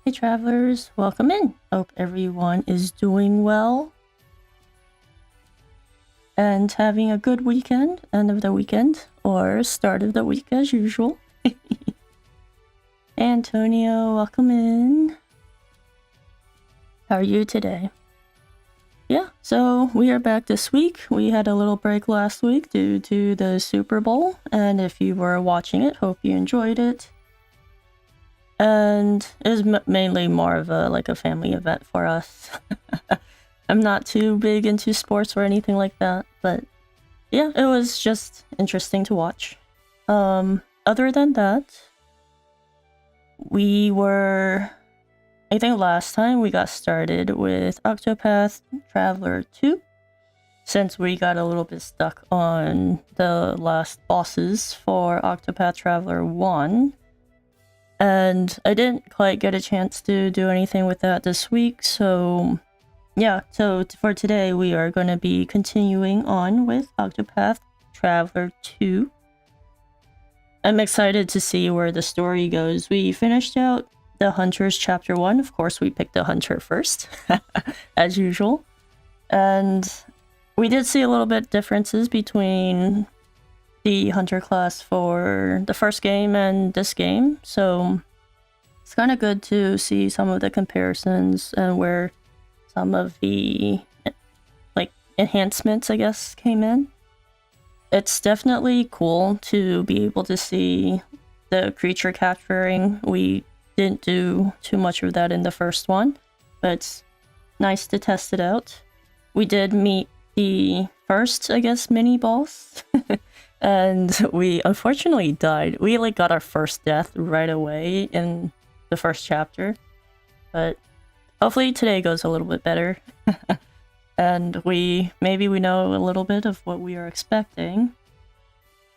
Hey travelers, welcome in. Hope everyone is doing well and having a good weekend, end of the weekend, or start of the week as usual. Antonio, welcome in. How are you today? Yeah, so we are back this week. We had a little break last week due to the Super Bowl, and if you were watching it, hope you enjoyed it. And it was mainly more of a family event for us. I'm not too big into sports or anything like that, but yeah, it was just interesting to watch. Other than that, I think last time we got started with Octopath Traveler 2, since we got a little bit stuck on the last bosses for Octopath Traveler 1. And I didn't quite get a chance to do anything with that this week, so yeah, so for today we are going to be continuing on with Octopath Traveler 2. I'm excited to see where the story goes. We finished out the Hunters Chapter 1, of course we picked the Hunter first, as usual. And we did see a little bit differences between the Hunter class for the first game and this game, so it's kind of good to see some of the comparisons and where some of the enhancements, I guess, came in. It's definitely cool to be able to see the creature capturing. We didn't do too much of that in the first one, but it's nice to test it out. We did meet the first, I guess, mini boss. And we unfortunately died. We got our first death right away in the first chapter. But hopefully today goes a little bit better. And maybe we know a little bit of what we are expecting.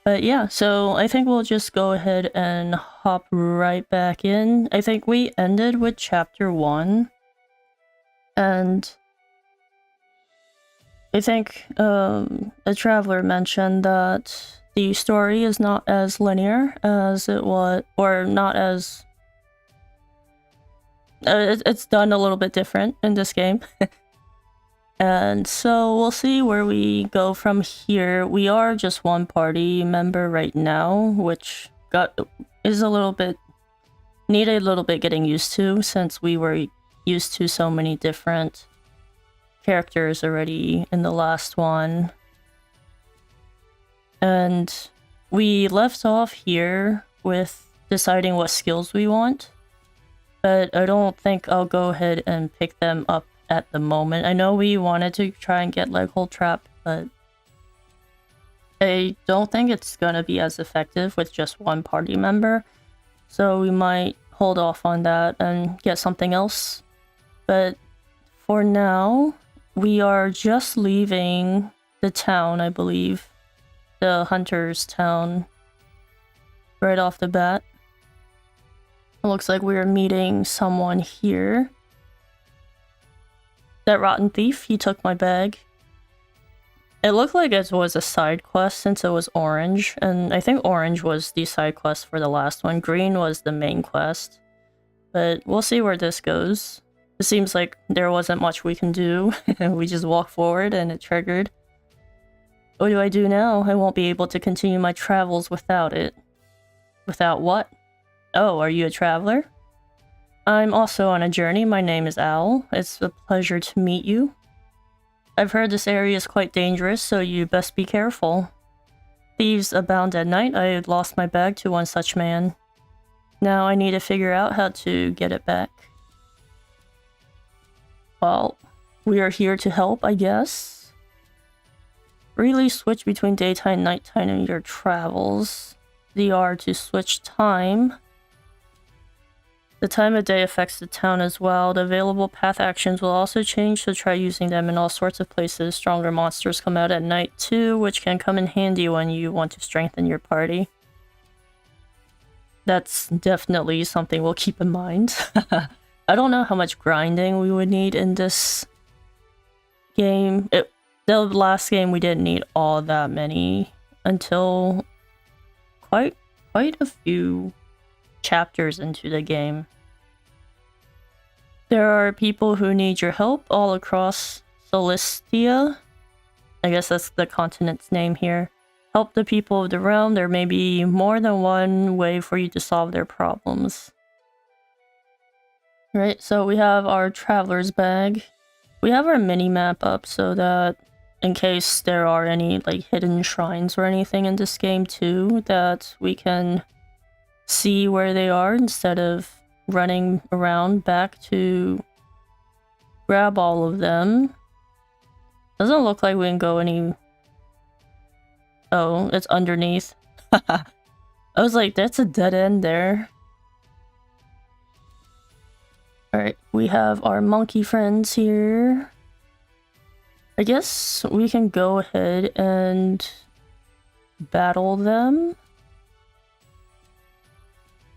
But yeah, so I think we'll just go ahead and hop right back in. I think we ended with chapter 1. And I think a traveler mentioned that the story is not as linear as it was, or not as... it's done a little bit different in this game. And so we'll see where we go from here. We are just one party member right now, which needed a little bit getting used to, since we were used to so many different characters already in the last one. And we left off here with deciding what skills we want, but I don't think I'll go ahead and pick them up at the moment. I know we wanted to try and get leg hold trap, but I don't think it's gonna be as effective with just one party member, so we might hold off on that and get something else. But for now, we are just leaving the town, I believe. The Hunter's town. Right off the bat. It looks like we're meeting someone here. That rotten thief, he took my bag. It looked like it was a side quest since it was orange, and I think orange was the side quest for the last one. Green was the main quest. But we'll see where this goes. It seems like there wasn't much we can do. We just walked forward and it triggered. What do I do now? I won't be able to continue my travels without it. Without what? Oh, are you a traveler? I'm also on a journey. My name is Owl. It's a pleasure to meet you. I've heard this area is quite dangerous, so you best be careful. Thieves abound at night. I had lost my bag to one such man. Now I need to figure out how to get it back. Well, we are here to help, I guess. Really switch between daytime and nighttime in your travels. DR to switch time. The time of day affects the town as well. The available path actions will also change, so try using them in all sorts of places. Stronger monsters come out at night too, which can come in handy when you want to strengthen your party. That's definitely something we'll keep in mind. I don't know how much grinding we would need in this game. The last game we didn't need all that many until quite a few chapters into the game. There are people who need your help all across Solistia. I guess that's the continent's name here. Help the people of the realm. There may be more than one way for you to solve their problems. Right, so we have our traveler's bag. We have our mini-map up so that in case there are any like hidden shrines or anything in this game too, that we can see where they are instead of running around back to grab all of them. Doesn't look like we can go any... Oh, it's underneath. I was like, that's a dead end there. Alright, we have our monkey friends here. I guess we can go ahead and battle them.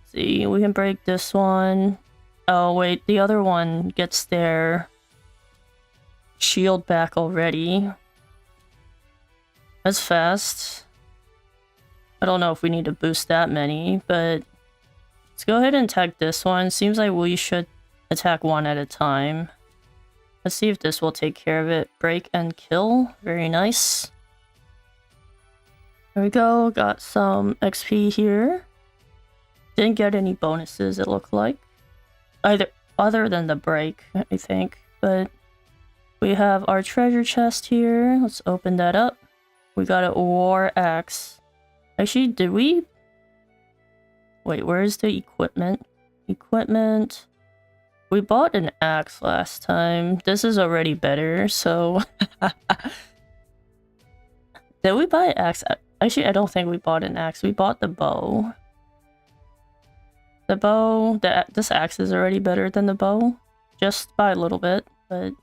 See, we can break this one. Oh wait, the other one gets their shield back already. That's fast. I don't know if we need to boost that many, but let's go ahead and attack this one. Seems like we should attack one at a time. Let's see if this will take care of it. Break and kill. Very nice. There we go. Got some XP here. Didn't get any bonuses, it looked like. Other than the break, I think. But we have our treasure chest here. Let's open that up. We got a war axe. Actually, did we... Wait, where's the equipment? Equipment... We bought an axe last time. This is already better, so... Did we buy an axe? Actually, I don't think we bought an axe. We bought the bow. The bow... This axe is already better than the bow. Just by a little bit, but...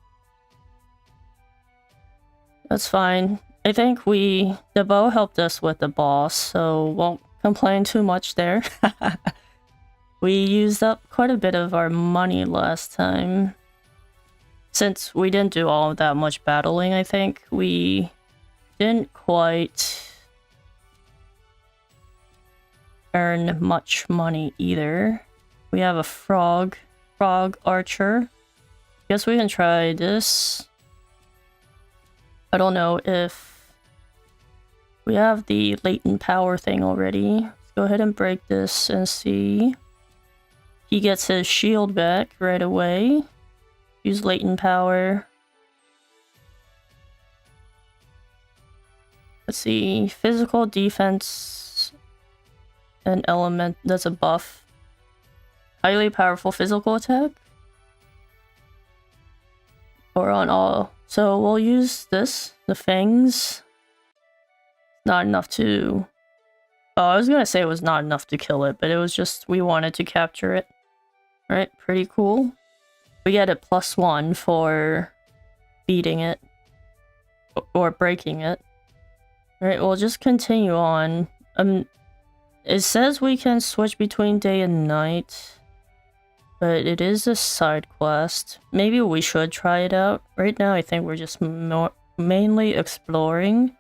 That's fine. I think the bow helped us with the boss, so won't complain too much there. We used up quite a bit of our money last time. Since we didn't do all of that much battling, I think, we didn't quite earn much money either. We have a frog archer. Guess we can try this. I don't know if we have the latent power thing already. Let's go ahead and break this and see. He gets his shield back right away. Use latent power. Let's see. Physical defense and element. That's a buff. Highly powerful physical attack. Or on all. So we'll use this. The fangs. Not enough to... Oh, I was gonna say it was not enough to kill it, but it was just we wanted to capture it. Right, pretty cool. We get a +1 for beating it. Or breaking it. Alright, we'll just continue on. It says we can switch between day and night. But it is a side quest. Maybe we should try it out. Right now I think we're just mainly exploring.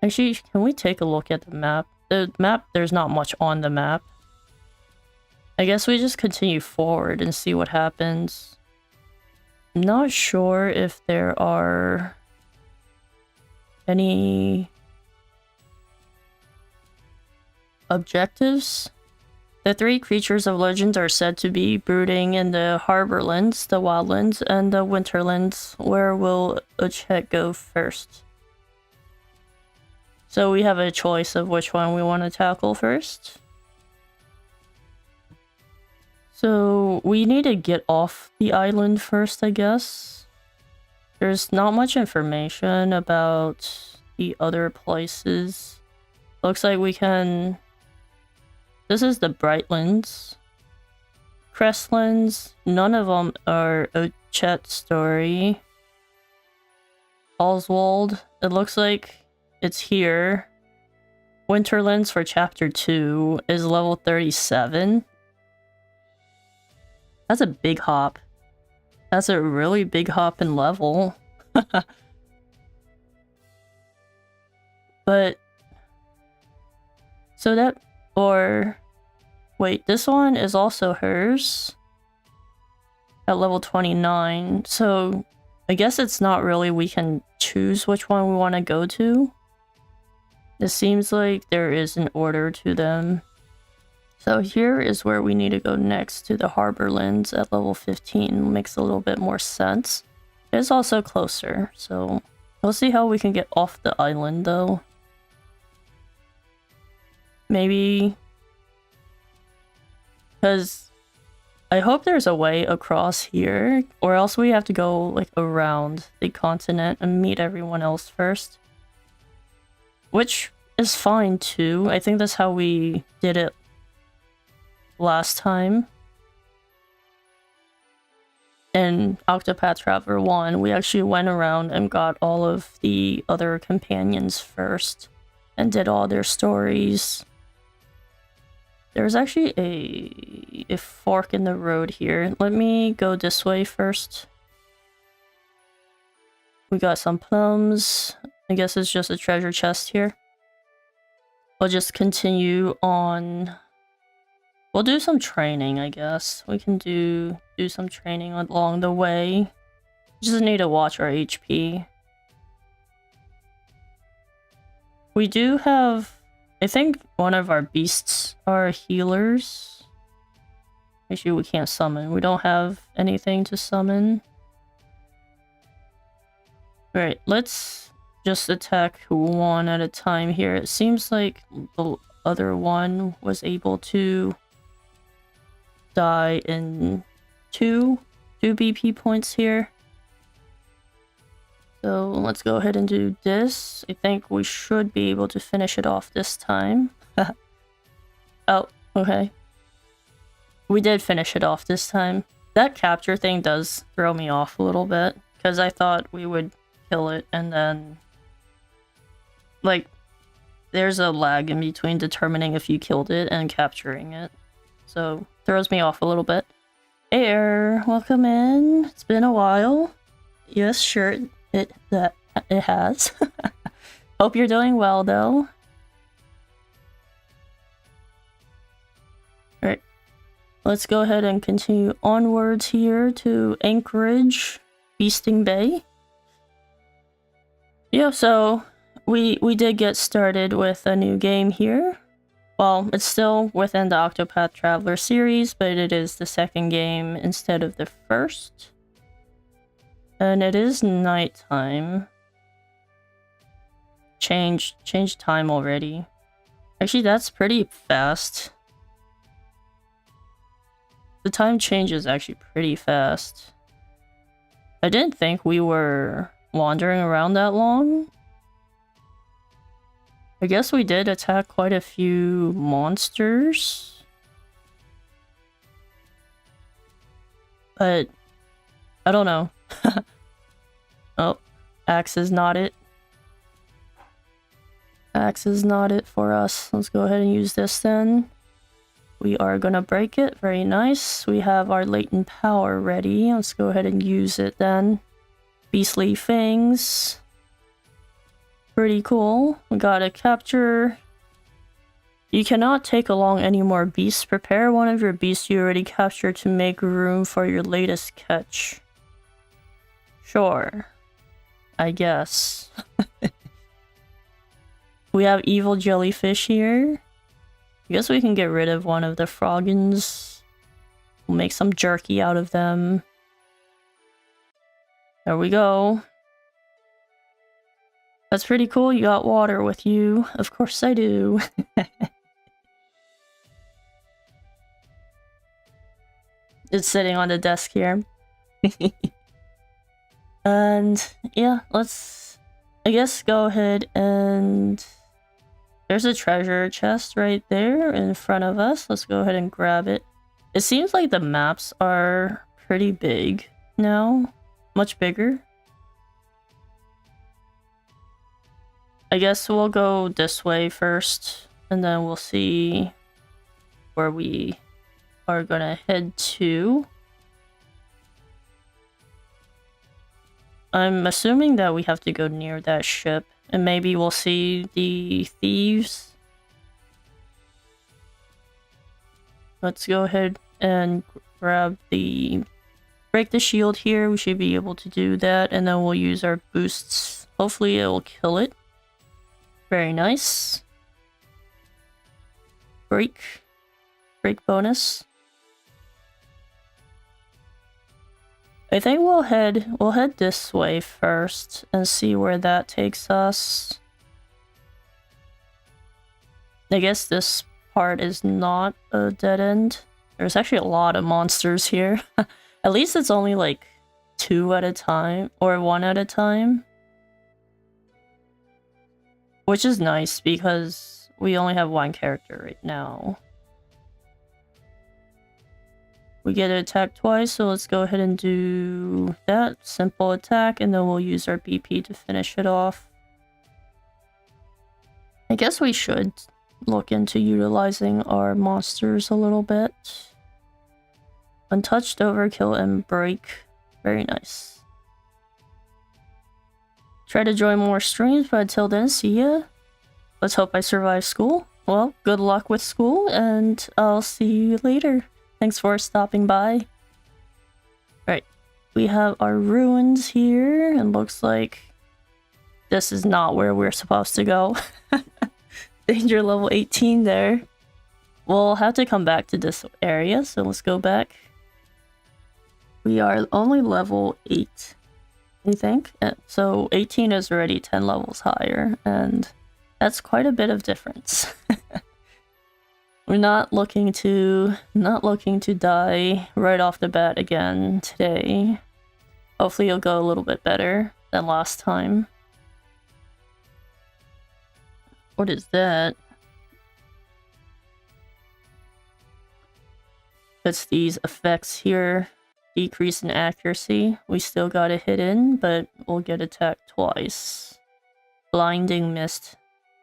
Actually, can we take a look at the map? The map, there's not much on the map. I guess we just continue forward and see what happens. I'm not sure if there are any objectives. The 3 creatures of legend are said to be brooding in the Harborlands, the Wildlands, and the Winterlands. Where will Uchet go first? So we have a choice of which one we want to tackle first. So we need to get off the island first, I guess. There's not much information about the other places. Looks like we can... This is the Brightlands. Crestlands. None of them are Uchet's story. Oswald. It looks like it's here. Winterlands for chapter 2 is level 37. That's a big hop. That's a really big hop in level. But... So that... Or... Wait, this one is also hers? at level 29. So I guess it's not really we can choose which one we want to go to. It seems like there is an order to them. So here is where we need to go next, to the Harborlands at level 15. Makes a little bit more sense. It's also closer, so we'll see how we can get off the island though. Maybe... because I hope there's a way across here, or else we have to go like around the continent and meet everyone else first. Which is fine too. I think that's how we did it last time. In Octopath Traveler 1, we actually went around and got all of the other companions first and did all their stories. There's actually a fork in the road here. Let me go this way first. We got some plums. I guess it's just a treasure chest here. We'll just continue on. We'll do some training, I guess. We can do some training along the way. Just need to watch our HP. We do have... I think one of our beasts are healers. Actually, we can't summon. We don't have anything to summon. Alright, let's just attack one at a time here. It seems like the other one was able to die in two BP points here. So let's go ahead and do this. I think we should be able to finish it off this time. Oh, okay. We did finish it off this time. That capture thing does throw me off a little bit, because I thought we would kill it and then... like, there's a lag in between determining if you killed it and capturing it. So, throws me off a little bit. Air, welcome in. It's been a while. Yes, sure, it has. Hope you're doing well, though. Alright. Let's go ahead and continue onwards here to Anchorage, Feasting Bay. Yeah, so we did get started with a new game here. Well, it's still within the Octopath Traveler series, but it is the second game instead of the first. And it is nighttime. Change time already. Actually, that's pretty fast. The time change is actually pretty fast. I didn't think we were wandering around that long. I guess we did attack quite a few monsters. But I don't know. Oh, axe is not it. Axe is not it for us. Let's go ahead and use this then. We are gonna break it. Very nice. We have our latent power ready. Let's go ahead and use it then. Beastly fangs. Pretty cool. We got a capture. You cannot take along any more beasts. Prepare one of your beasts you already captured to make room for your latest catch. Sure. I guess. We have evil jellyfish here. I guess we can get rid of one of the froggins. We'll make some jerky out of them. There we go. That's pretty cool. You got water with you. Of course I do. It's sitting on the desk here. And yeah, let's, I guess, go ahead and... There's a treasure chest right there in front of us. Let's go ahead and grab it. It seems like the maps are pretty big now. Much bigger. I guess we'll go this way first, and then we'll see where we are gonna head to. I'm assuming that we have to go near that ship, and maybe we'll see the thieves. Let's go ahead and grab the break the shield here, we should be able to do that, and then we'll use our boosts. Hopefully it will kill it. Very nice. Break bonus. I think we'll head this way first and see where that takes us. I guess this part is not a dead end. There's actually a lot of monsters here. At least it's only like 2 at a time, or 1 at a time. Which is nice because we only have 1 character right now. We get to attack twice, so let's go ahead and do that. Simple attack, and then we'll use our BP to finish it off. I guess we should look into utilizing our monsters a little bit. Untouched, overkill, and break. Very nice. Try to join more streams, but until then, see ya. Let's hope I survive school. Well, good luck with school, and I'll see you later. Thanks for stopping by. Right, we have our ruins here, and looks like this is not where we're supposed to go. Danger level 18 there. We'll have to come back to this area, so let's go back. We are only level 8, I think. So 18 is already 10 levels higher, and that's quite a bit of difference. We're not looking to die right off the bat again today. Hopefully it'll go a little bit better than last time. What is that? It's these effects here. Decrease in accuracy. We still got a hit in, but we'll get attacked twice. Blinding mist.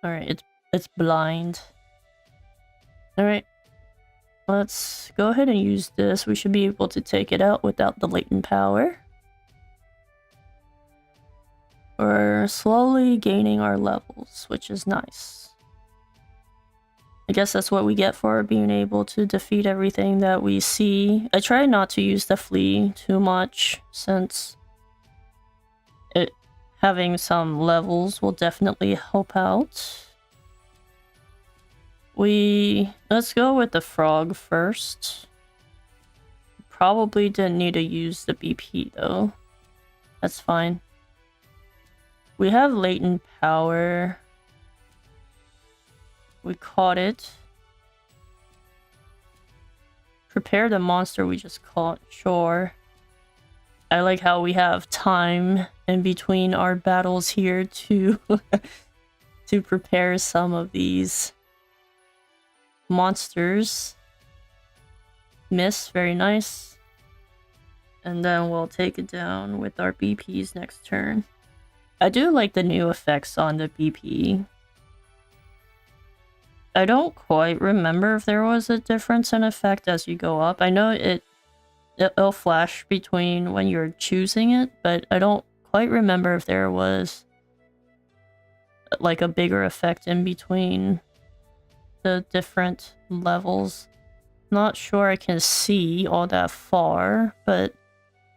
Alright, it's blind. Alright. Let's go ahead and use this. We should be able to take it out without the latent power. We're slowly gaining our levels, which is nice. I guess that's what we get for being able to defeat everything that we see. I try not to use the flea too much, since having some levels will definitely help out. Let's go with the frog first. Probably didn't need to use the BP though. That's fine. We have latent power. We caught it. Prepare the monster we just caught. Sure. I like how we have time in between our battles here to to prepare some of these monsters. Miss, very nice. And then we'll take it down with our BPs next turn. I do like the new effects on the BP. I don't quite remember if there was a difference in effect as you go up. I know it'll flash between when you're choosing it, but I don't quite remember if there was like a bigger effect in between the different levels. Not sure I can see all that far, but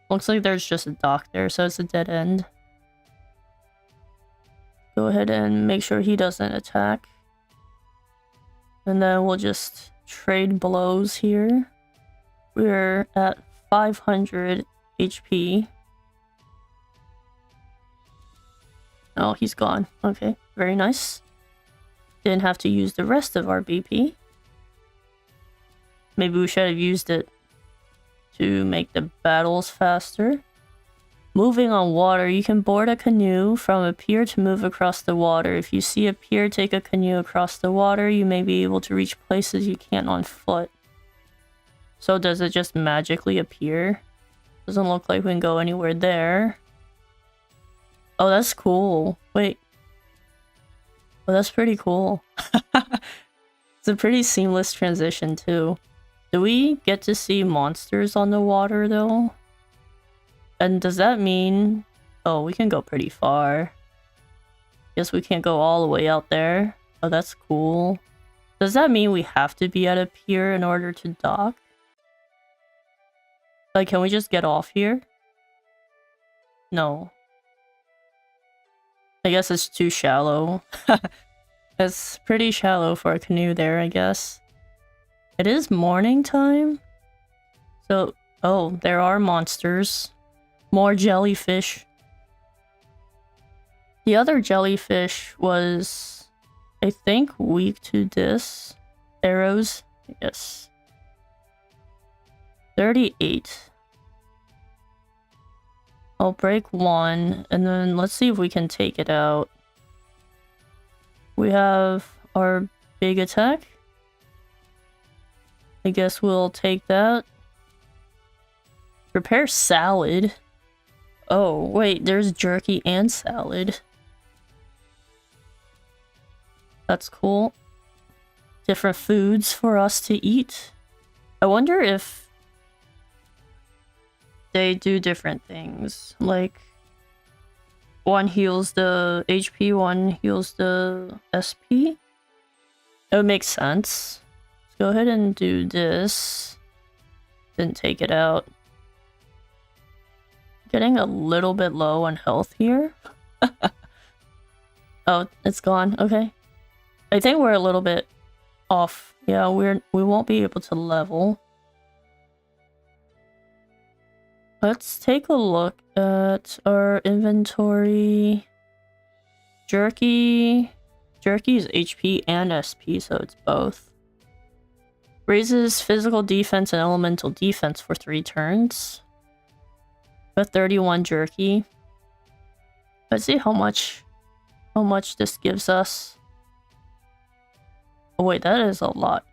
looks like there's just a dock there, so it's a dead end. Go ahead and make sure he doesn't attack. And then we'll just trade blows here. We're at 500 HP. Oh, he's gone. Okay, very nice. Didn't have to use the rest of our BP. Maybe we should have used it to make the battles faster. Moving on water, you can board a canoe from a pier to move across the water. If you see a pier, take a canoe across the water. You may be able to reach places you can't on foot. So does it just magically appear? Doesn't look like we can go anywhere there. Oh, that's cool. Wait. Oh, that's pretty cool. It's a pretty seamless transition too. Do we get to see monsters on the water though? And does that mean... Oh, we can go pretty far. Guess we can't go all the way out there. Oh, that's cool. Does that mean we have to be at a pier in order to dock? Like, can we just get off here? No. I guess it's too shallow. It's pretty shallow for a canoe there, I guess. It is morning time. So, oh, there are monsters. More jellyfish. The other jellyfish was, I think, weak to this. Arrows. Yes. 38. I'll break one, and then let's see if we can take it out. We have our big attack. I guess we'll take that. Prepare salad. Oh, wait, there's jerky and salad. That's cool. Different foods for us to eat. I wonder if they do different things. Like, one heals the HP, one heals the SP. It would make sense. Let's go ahead and do this. Didn't take it out. Getting a little bit low on health here. Oh, it's gone. Okay. I think we're a little bit off. Yeah, we won't be able to level. Let's take a look at our inventory. Jerky. Jerky is HP and SP, so it's both. Raises physical defense and elemental defense for 3 turns. With 31 jerky. Let's see how much this gives us. Oh wait, that is a lot.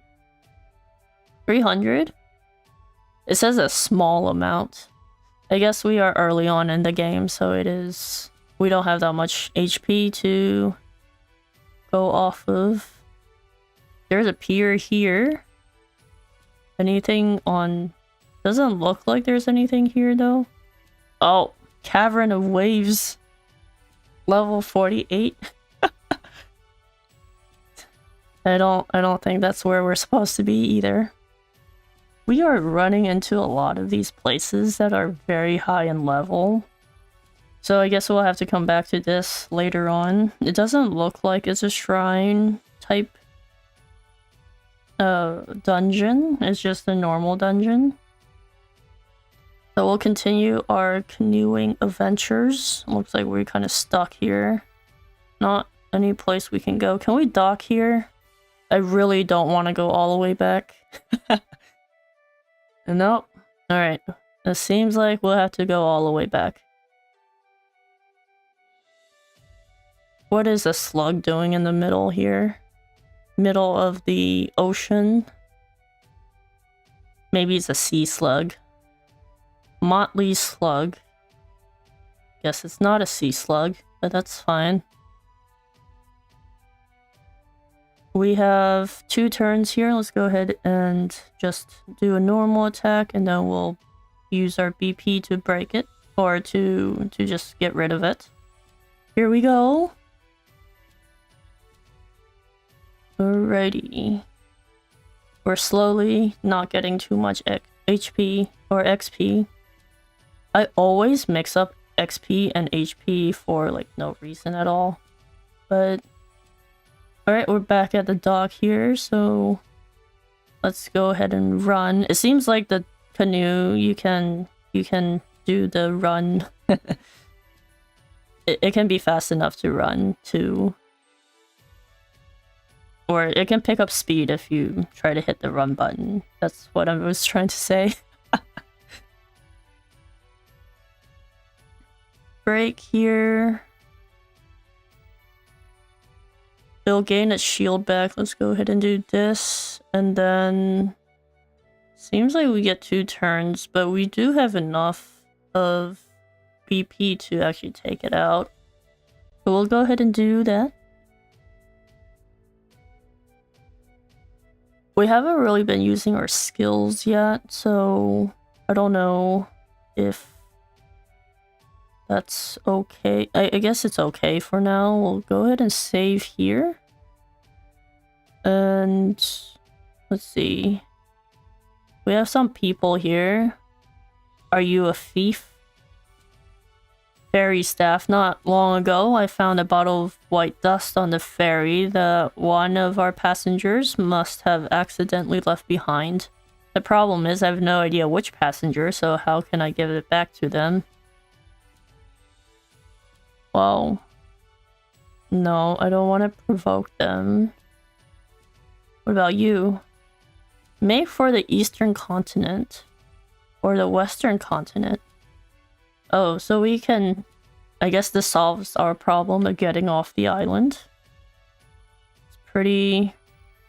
300? It says a small amount. I guess we are early on in the game, so it is... We don't have that much HP to go off of. There's a pier here. Anything on... Doesn't look like there's anything here, though. Oh, Cavern of Waves. Level 48. I don't think that's where we're supposed to be either. We are running into a lot of these places that are very high in level. So I guess we'll have to come back to this later on. It doesn't look like it's a shrine type dungeon. It's just a normal dungeon. So we'll continue our canoeing adventures. Looks like we're kind of stuck here. Not any place we can go. Can we dock here? I really don't want to go all the way back. Nope. Alright. It seems like we'll have to go all the way back. What is a slug doing in the middle here? Middle of the ocean? Maybe it's a sea slug. Motley slug. Guess it's not a sea slug, but that's fine. We have 2 turns here. Let's go ahead and just do a normal attack, and then we'll use our BP to break it, or to just get rid of it. Here we go. Alrighty. We're slowly not getting too much HP or XP. I always mix up XP and HP for like no reason at all. But alright, we're back at the dock here, so let's go ahead and run. It seems like the canoe, you can do the run. it can be fast enough to run too. Or it can pick up speed if you try to hit the run button. That's what I was trying to say. Break here. It'll gain its shield back. Let's go ahead and do this. And then... Seems like we get 2 turns, but we do have enough of BP to actually take it out. So we'll go ahead and do that. We haven't really been using our skills yet, so I don't know if that's okay. I guess it's okay for now. We'll go ahead and save here. And let's see. We have some people here. Are you a thief? Ferry staff. Not long ago, I found a bottle of white dust on the ferry that one of our passengers must have accidentally left behind. The problem is I have no idea which passenger, so how can I give it back to them? Well, no, I don't want to provoke them. What about you? Make for the eastern continent. Or the western continent. Oh, so we can... I guess this solves our problem of getting off the island. It's pretty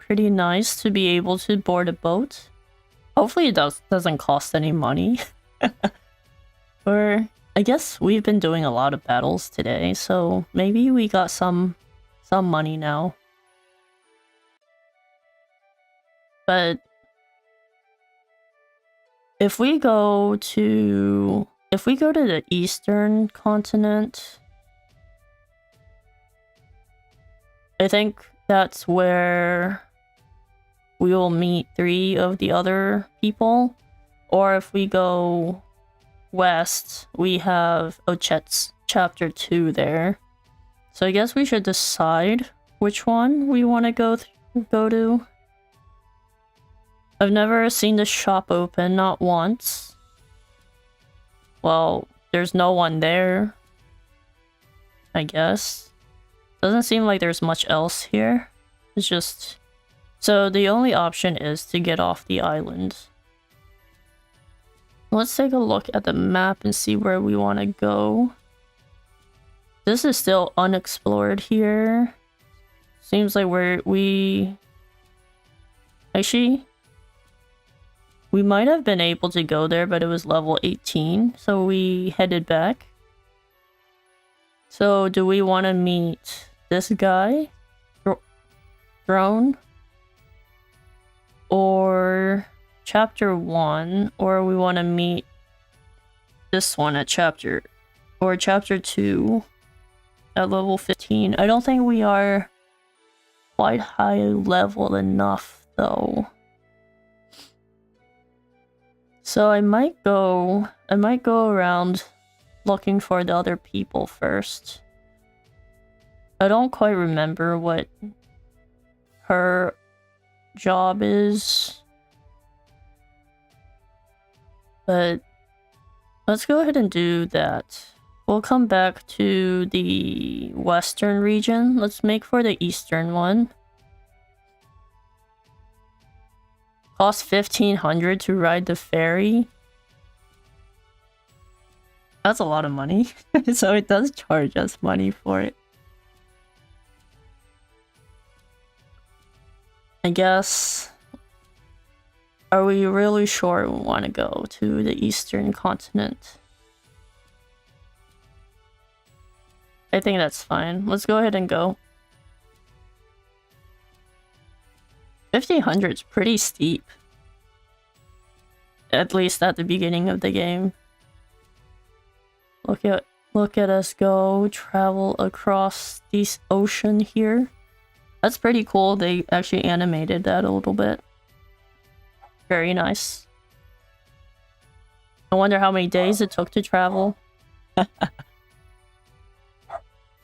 nice to be able to board a boat. Hopefully it doesn't cost any money. Or... I guess we've been doing a lot of battles today, so maybe we got some money now. But if we go to the eastern continent, I think that's where we will meet 3 of the other people. Or if we go west, we have Ochet's chapter 2 there. So I guess we should decide which one we want to go to. I've never seen the shop open, not once. Well, there's no one there, I guess. Doesn't seem like there's much else here. It's just... So the only option is to get off the island. Let's take a look at the map and see where we want to go. This is still unexplored here. Seems like we... Actually... We might have been able to go there, but it was level 18, so we headed back. So, do we want to meet this guy? Throne? Or chapter 1? Or we want to meet this one at chapter 2 at level 15. I don't think we are quite high level enough, though. So I might go around looking for the other people first. I don't quite remember what her job is. But let's go ahead and do that. We'll come back to the western region. Let's make for the eastern one. Cost 1,500 to ride the ferry. That's a lot of money. So it does charge us money for it. I guess... Are we really sure we want to go to the eastern continent? I think that's fine. Let's go ahead and go. 1,500 is pretty steep. At least at the beginning of the game. Look at us go travel across this ocean here. That's pretty cool. They actually animated that a little bit. Very nice. I wonder how many days it took to travel.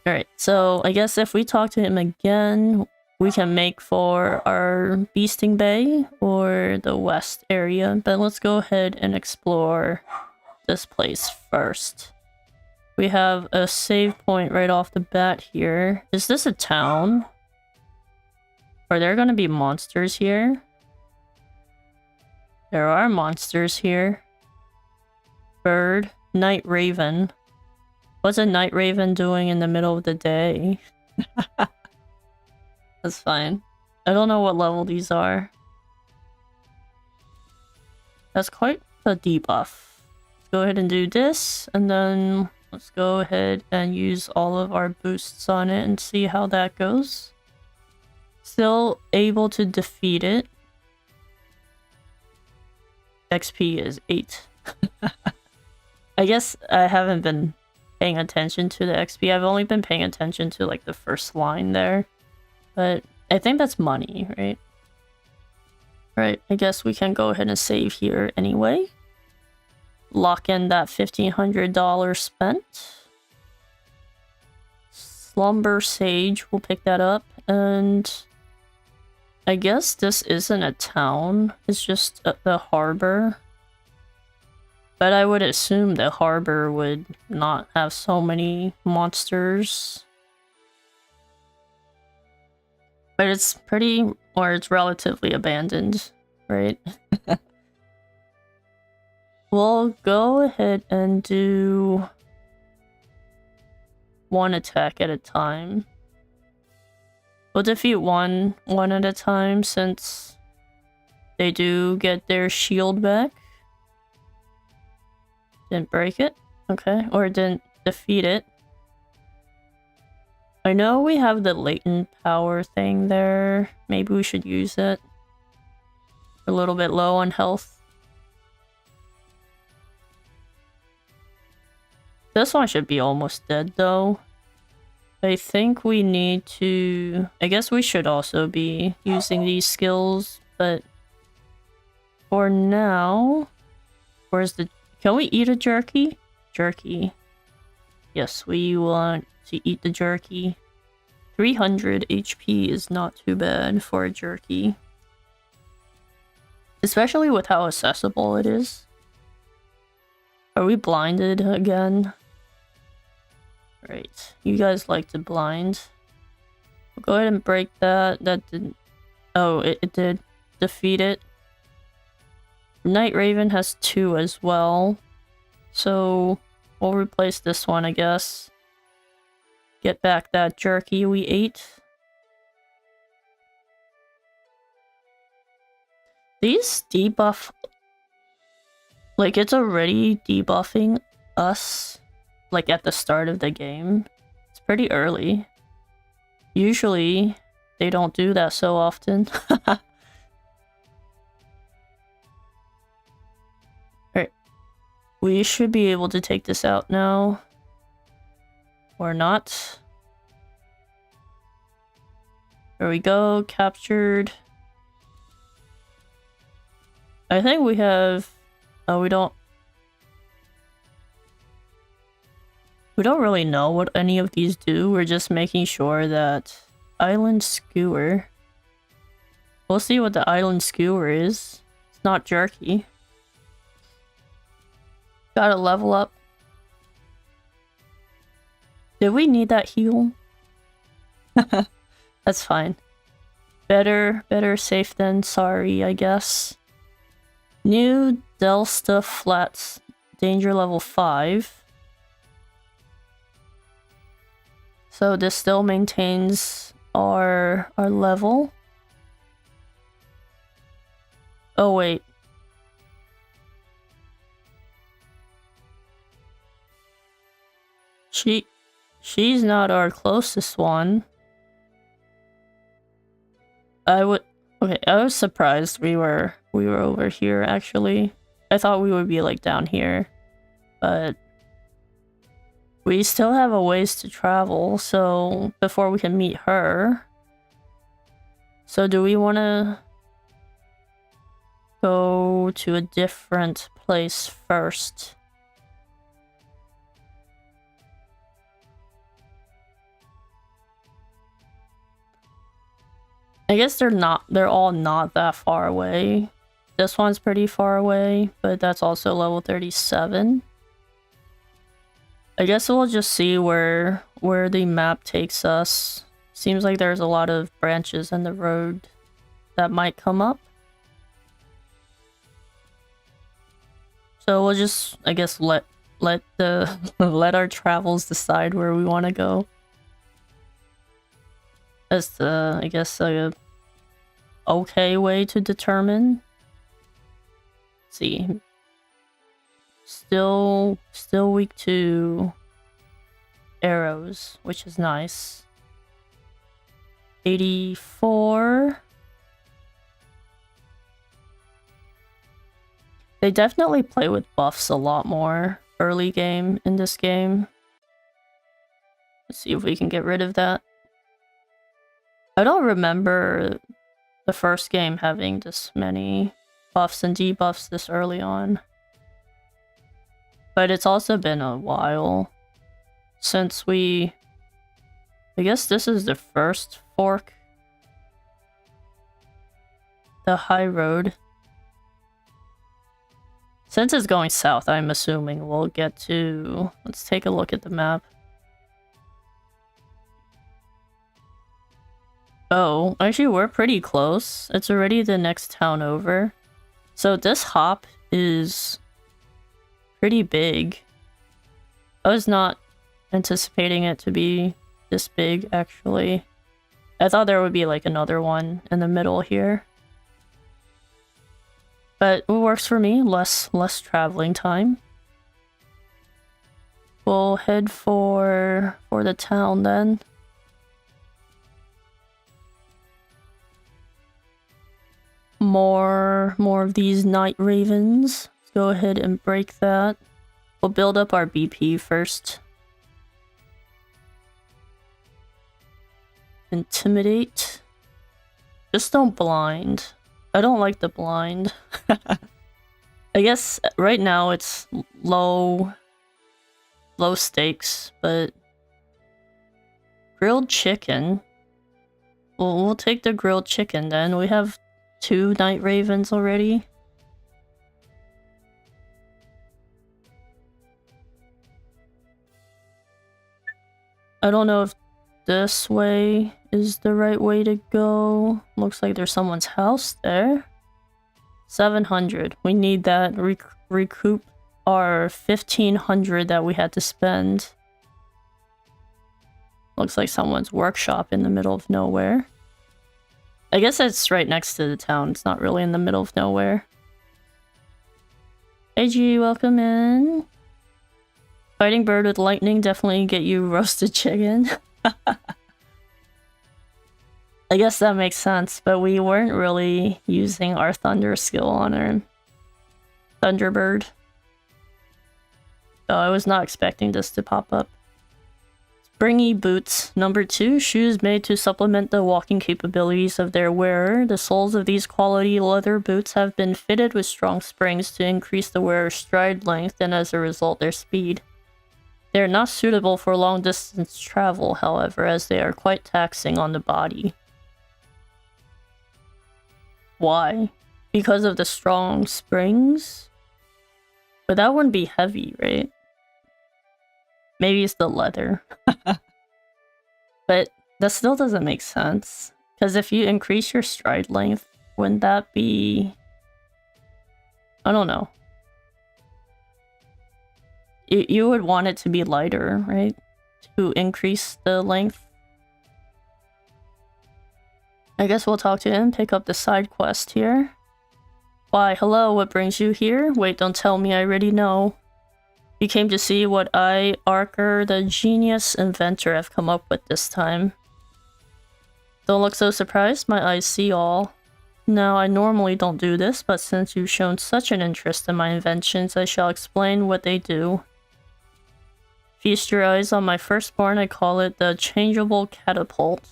Alright, so I guess if we talk to him again, we can make for our Beasting Bay or the west area. But let's go ahead and explore this place first. We have a save point right off the bat here. Is this a town? Are there gonna be monsters here? There are monsters here. Bird. Night Raven. What's a Night Raven doing in the middle of the day? That's fine. I don't know what level these are. That's quite a debuff. Let's go ahead and do this, and then let's go ahead and use all of our boosts on it and see how that goes. Still able to defeat it. XP is 8. I guess I haven't been paying attention to the XP. I've only been paying attention to like the first line there. But I think that's money, right? Right, I guess we can go ahead and save here anyway. lock in that $1,500 spent. Slumber Sage, we'll pick that up, and I guess this isn't a town, it's just the harbor. But I would assume the harbor would not have so many monsters. But it's pretty, or it's relatively abandoned, right? We'll go ahead and do one attack at a time. We'll defeat one at a time since they do get their shield back. Didn't break it? Okay. Or didn't defeat it. I know we have the latent power thing there. Maybe we should use it. A little bit low on health. This one should be almost dead though. I think we need to... I guess we should also be using these skills, but for now... Where's the... Can we eat a jerky? Jerky. Yes, we want to eat the jerky. 300 HP is not too bad for a jerky. Especially with how accessible it is. Are we blinded again? Right. You guys like to blind. We'll go ahead and break that. That didn't... Oh, it did defeat it. Night Raven has 2 as well. So we'll replace this one, I guess. Get back that jerky we ate. These debuff... Like, it's already debuffing us, like, at the start of the game. It's pretty early. Usually, they don't do that so often. Alright. We should be able to take this out now. Or not. There we go. Captured. I think we have... we don't really know what any of these do. We're just making sure that Island Skewer. We'll see what the Island Skewer is. It's not jerky. Gotta level up. Did we need that heal? That's fine. Better safe than sorry, I guess. New Delta Flats, danger level 5. So this still maintains our level. Oh wait. She's not our closest one. Okay, I was surprised we were over here actually. I thought we would be like down here, but we still have a ways to travel, so before we can meet her. So do we want to go to a different place first? I guess they're all not that far away. This one's pretty far away, but that's also level 37. I guess we'll just see where the map takes us. Seems like there's a lot of branches in the road that might come up. So we'll just, I guess, let let our travels decide where we want to go. That's the, I guess, a okay way to determine. Let's see. Still weak to arrows, which is nice. 84. They definitely play with buffs a lot more early game in this game. Let's see if we can get rid of that. I don't remember the first game having this many buffs and debuffs this early on. But it's also been a while since we... I guess this is the first fork. The high road. Since it's going south, I'm assuming we'll get to... Let's take a look at the map. Oh, actually we're pretty close. It's already the next town over. So this hop is pretty big. I was not anticipating it to be this big, actually. I thought there would be like another one in the middle here. But it works for me, less traveling time. We'll head for the town then. More of these night ravens. Let's go ahead and break that. We'll build up our BP first. Intimidate. Just don't blind. I don't like the blind. I guess right now it's low stakes, but grilled chicken. We'll take the grilled chicken then. We have 2 night ravens already. I don't know if this way is the right way to go. Looks like there's someone's house there. 700. We need that. Recoup our 1500 that we had to spend. Looks like someone's workshop in the middle of nowhere. I guess it's right next to the town. It's not really in the middle of nowhere. Hey G, welcome in. Fighting bird with lightning definitely get you roasted chicken. I guess that makes sense, but we weren't really using our thunder skill on our Thunderbird. So I was not expecting this to pop up. Springy boots. Number 2, shoes made to supplement the walking capabilities of their wearer. The soles of these quality leather boots have been fitted with strong springs to increase the wearer's stride length and as a result their speed. They are not suitable for long distance travel, however, as they are quite taxing on the body. Why? Because of the strong springs? But that wouldn't be heavy, right? Maybe it's the leather. But that still doesn't make sense. Because if you increase your stride length, wouldn't that be... I don't know. You would want it to be lighter, right? To increase the length. I guess we'll talk to him, pick up the side quest here. Why, hello, what brings you here? Wait, don't tell me, I already know. You came to see what I, Arker, the genius inventor, have come up with this time. Don't look so surprised, my eyes see all. Now, I normally don't do this, but since you've shown such an interest in my inventions, I shall explain what they do. Feast your eyes on my firstborn, I call it the changeable catapult.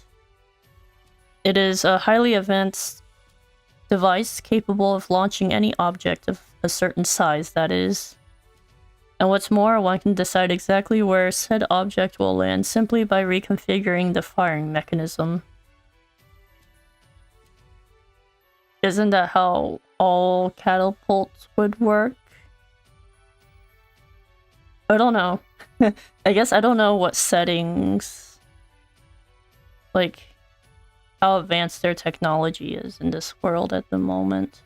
It is a highly advanced device capable of launching any object of a certain size, that is. And what's more, one can decide exactly where said object will land simply by reconfiguring the firing mechanism. Isn't that how all catapults would work? I don't know. I guess I don't know what settings, like, how advanced their technology is in this world at the moment.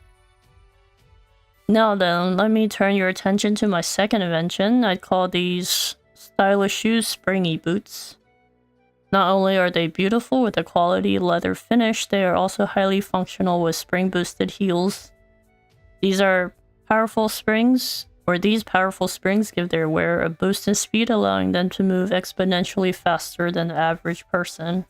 Now then, let me turn your attention to my second invention. I'd call these stylish shoes springy boots. Not only are they beautiful with a quality leather finish, they are also highly functional with spring-boosted heels. These powerful springs give their wearer a boost in speed, allowing them to move exponentially faster than the average person.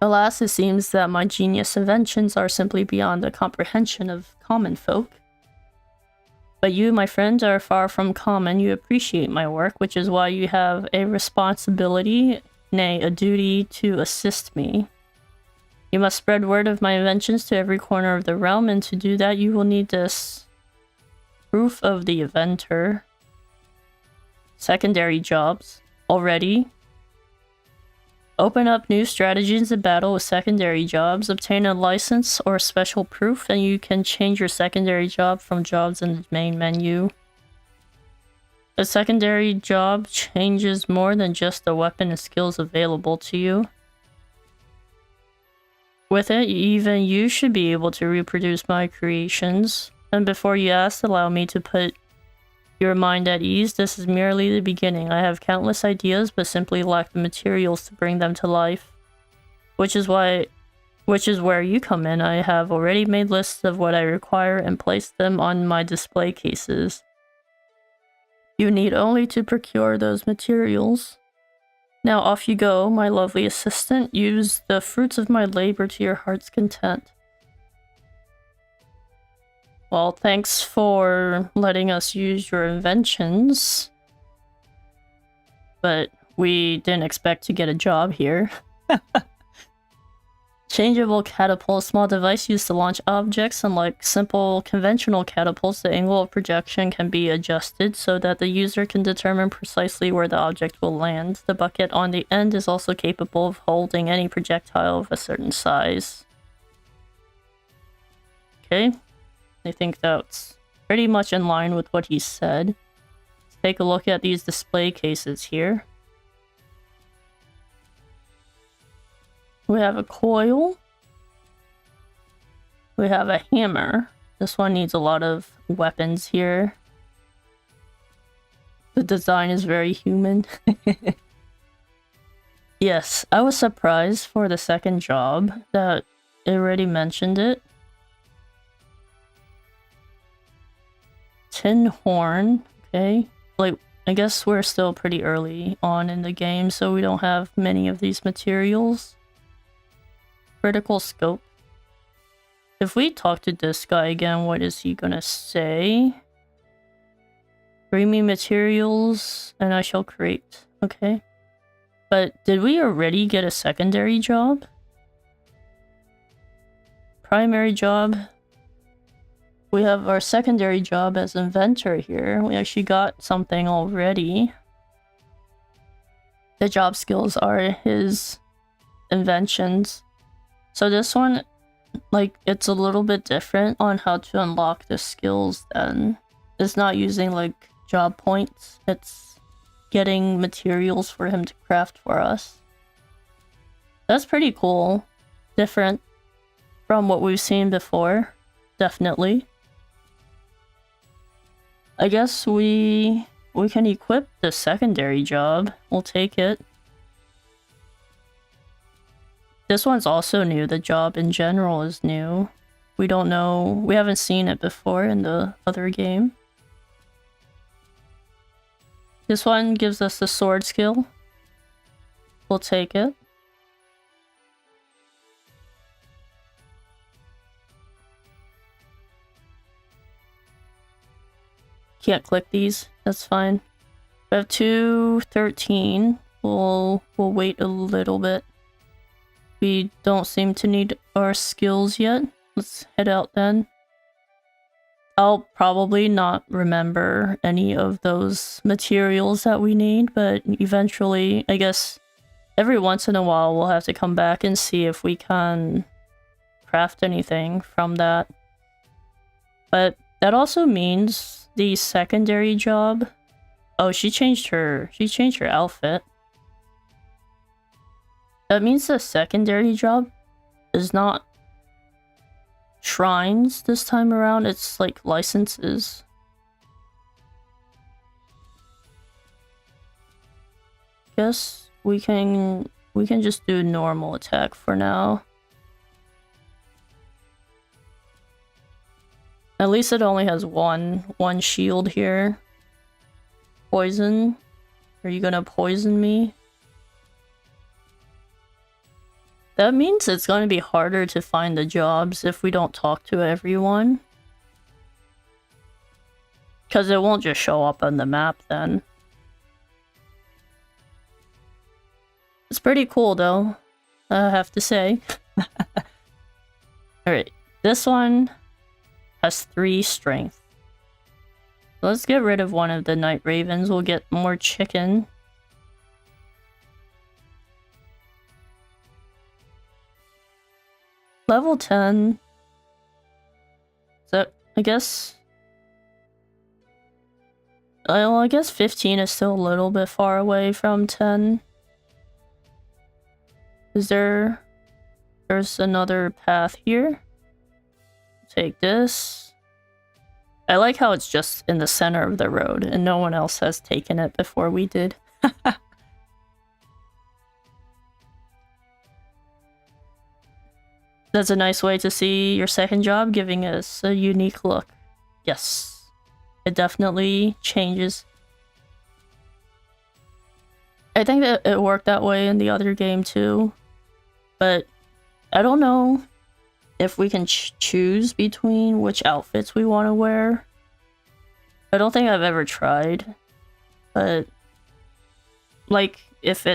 Alas, it seems that my genius inventions are simply beyond the comprehension of common folk. But you, my friend, are far from common. You appreciate my work, which is why you have a responsibility, nay, a duty to assist me. You must spread word of my inventions to every corner of the realm, and to do that you will need this. proof of the eventer. Secondary jobs. Already. Open up new strategies in battle with secondary jobs. Obtain a license or special proof, and you can change your secondary job from jobs in the main menu. A secondary job changes more than just the weapon and skills available to you. With it, even you should be able to reproduce my creations. And before you ask, allow me to put your mind at ease. This is merely the beginning. I have countless ideas, but simply lack the materials to bring them to life. Which is where you come in. I have already made lists of what I require and placed them on my display cases. You need only to procure those materials. Now off you go, my lovely assistant. Use the fruits of my labor to your heart's content. Well, thanks for letting us use your inventions. But we didn't expect to get a job here. Changeable catapult, small device used to launch objects. Unlike simple conventional catapults, the angle of projection can be adjusted so that the user can determine precisely where the object will land. The bucket on the end is also capable of holding any projectile of a certain size. Okay, I think that's pretty much in line with what he said. Let's take a look at these display cases here. We have a coil. We have a hammer. This one needs a lot of weapons here. The design is very human. Yes, I was surprised for the second job that it already mentioned it. Tin horn. Okay. Like, I guess we're still pretty early on in the game, so we don't have many of these materials. Critical scope. If we talk to this guy again, what is he gonna say? Bring me materials and I shall create. Okay. But did we already get a secondary job? Primary job. We have our secondary job as inventor here. We actually got something already. The job skills are his inventions. So this one, like, it's a little bit different on how to unlock the skills then. It's not using, like, job points. It's getting materials for him to craft for us. That's pretty cool. Different from what we've seen before. Definitely. I guess we can equip the secondary job. We'll take it. This one's also new. The job in general is new. We don't know. We haven't seen it before in the other game. This one gives us the sword skill. We'll take it. Can't click these. That's fine. We have 213. We'll wait a little bit. We don't seem to need our skills yet. Let's head out then. I'll probably not remember any of those materials that we need, but eventually, I guess, every once in a while we'll have to come back and see if we can craft anything from that. But that also means the secondary job. Oh, she changed her outfit. That means the secondary job is not shrines this time around, it's like licenses. Guess we can just do normal attack for now. At least it only has one shield here. Poison. Are you gonna poison me? That means it's going to be harder to find the jobs if we don't talk to everyone. Because it won't just show up on the map then. It's pretty cool though, I have to say. Alright, this one has 3 strength. Let's get rid of one of the night ravens. We'll get more chicken. Level 10. So, I guess... Well, I guess 15 is still a little bit far away from 10. Is there... There's another path here. Take this. I like how it's just in the center of the road and no one else has taken it before we did. That's a nice way to see your second job, giving us a unique look. Yes. It definitely changes. I think that it worked that way in the other game too. But I don't know if we can choose between which outfits we want to wear. I don't think I've ever tried. But like if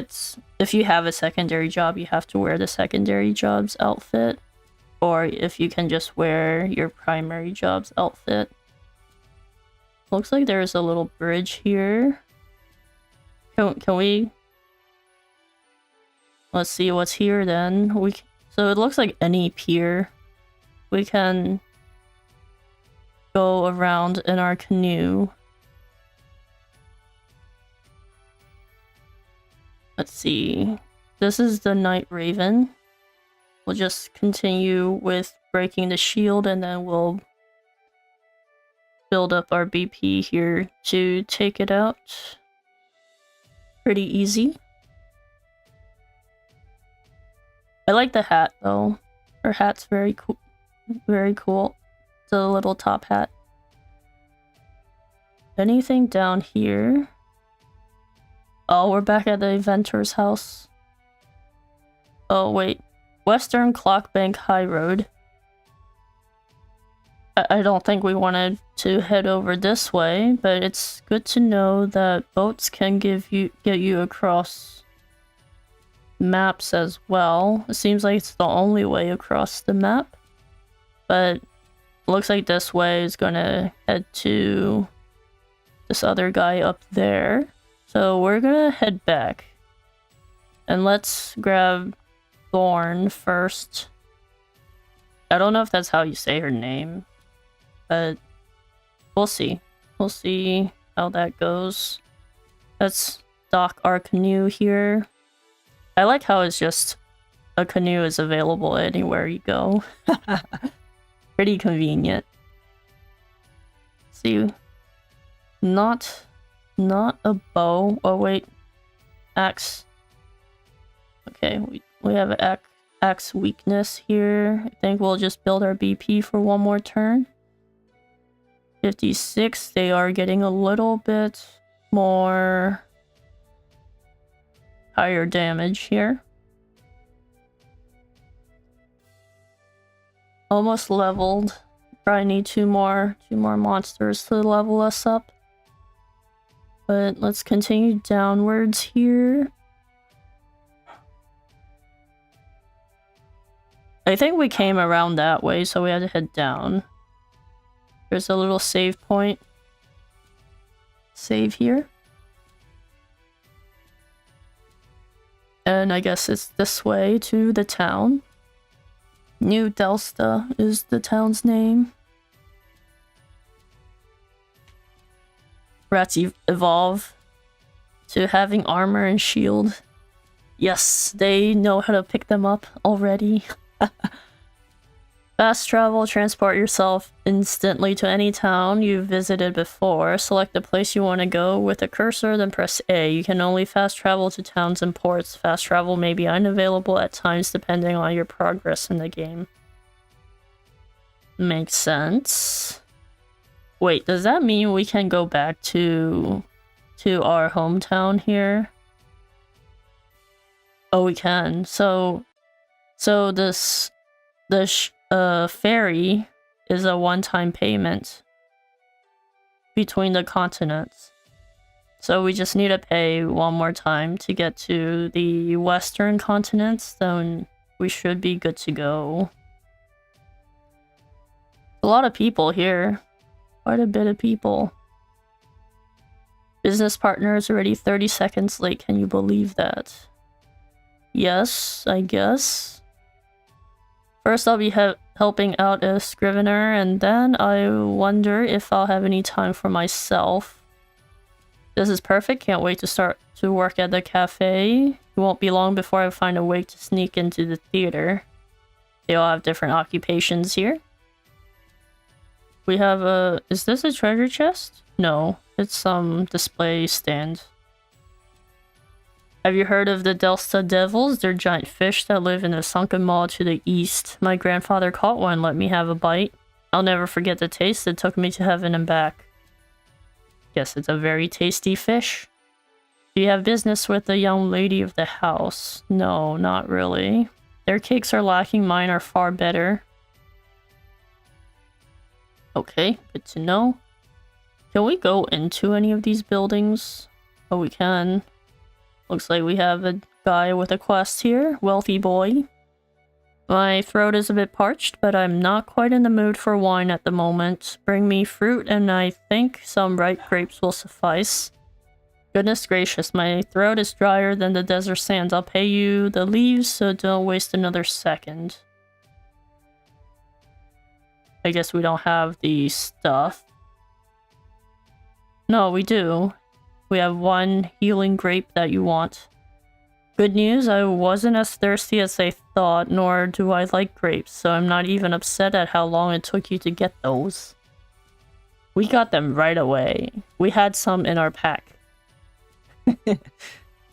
you have a secondary job, you have to wear the secondary job's outfit. Or if you can just wear your primary job's outfit. Looks like there's a little bridge here. Can we... Let's see what's here then. So it looks like any pier. We can go around in our canoe. Let's see. This is the Night Raven. We'll just continue with breaking the shield and then we'll build up our BP here to take it out. Pretty easy. I like the hat though. Her hat's very cool. Very cool. The little top hat. Anything down here? Oh, we're back at the inventor's house. Oh wait. Western Clockbank High Road. I don't think we wanted to head over this way, but it's good to know that boats can get you across maps as well. It seems like it's the only way across the map, but looks like this way is gonna head to this other guy up there. So we're gonna head back and let's grab Thorn first. I don't know if that's how you say her name, but we'll see. We'll see how that goes. Let's dock our canoe here. I like how it's just a canoe is available anywhere you go. Pretty convenient. See, not a bow. Oh wait, axe. Okay, we have an axe weakness here. I think we'll just build our BP for one more turn. 56, they are getting a little bit more higher damage here. Almost leveled. Probably need two more monsters to level us up. But let's continue downwards here. I think we came around that way, so we had to head down. There's a little save point. Save here. And I guess it's this way to the town. New Delsta is the town's name. Rats evolve to having armor and shield. Yes, they know how to pick them up already. Fast travel, transport yourself instantly to any town you've visited before. Select the place you want to go with a cursor, then press A. You can only fast travel to towns and ports. Fast travel may be unavailable at times depending on your progress in the game. Makes sense. Wait, does that mean we can go back to our hometown here? Oh, we can. So this ferry is a one-time payment between the continents. So we just need to pay one more time to get to the western continents, then we should be good to go. A lot of people here. Quite a bit of people. Business partner is already 30 seconds late. Can you believe that? Yes, I guess. First I'll be helping out a scrivener, and then I wonder if I'll have any time for myself. This is perfect. Can't wait to start to work at the cafe. It won't be long before I find a way to sneak into the theater. They all have different occupations here. We have a... Is this a treasure chest? No, it's some display stand. Have you heard of the Delta Devils? They're giant fish that live in a sunken maw to the east. My grandfather caught one and let me have a bite. I'll never forget the taste. It took me to heaven and back. Guess it's a very tasty fish. Do you have business with the young lady of the house? No, not really. Their cakes are lacking, mine are far better. Okay, good to know. Can we go into any of these buildings? Oh, we can. Looks like we have a guy with a quest here. Wealthy boy. My throat is a bit parched, but I'm not quite in the mood for wine at the moment. Bring me fruit, and I think some ripe grapes will suffice. Goodness gracious, my throat is drier than the desert sands. I'll pay you the leaves, so don't waste another second. I guess we don't have the stuff. No, we do. We have one healing grape that you want. Good news, I wasn't as thirsty as I thought, nor do I like grapes, so I'm not even upset at how long it took you to get those. We got them right away. We had some in our pack.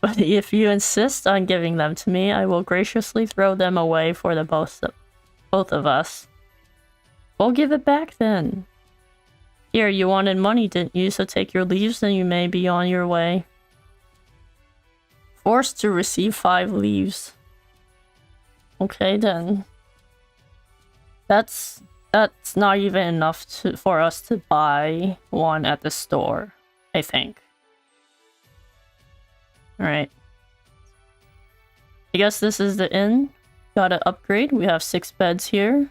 But if you insist on giving them to me, I will graciously throw them away for the both of us. We'll give it back then. Here, you wanted money, didn't you? So take your leaves and you may be on your way. Forced to receive 5 leaves. Okay then. That's not even enough for us to buy one at the store, I think. Alright. I guess this is the inn. Gotta upgrade. We have 6 beds here.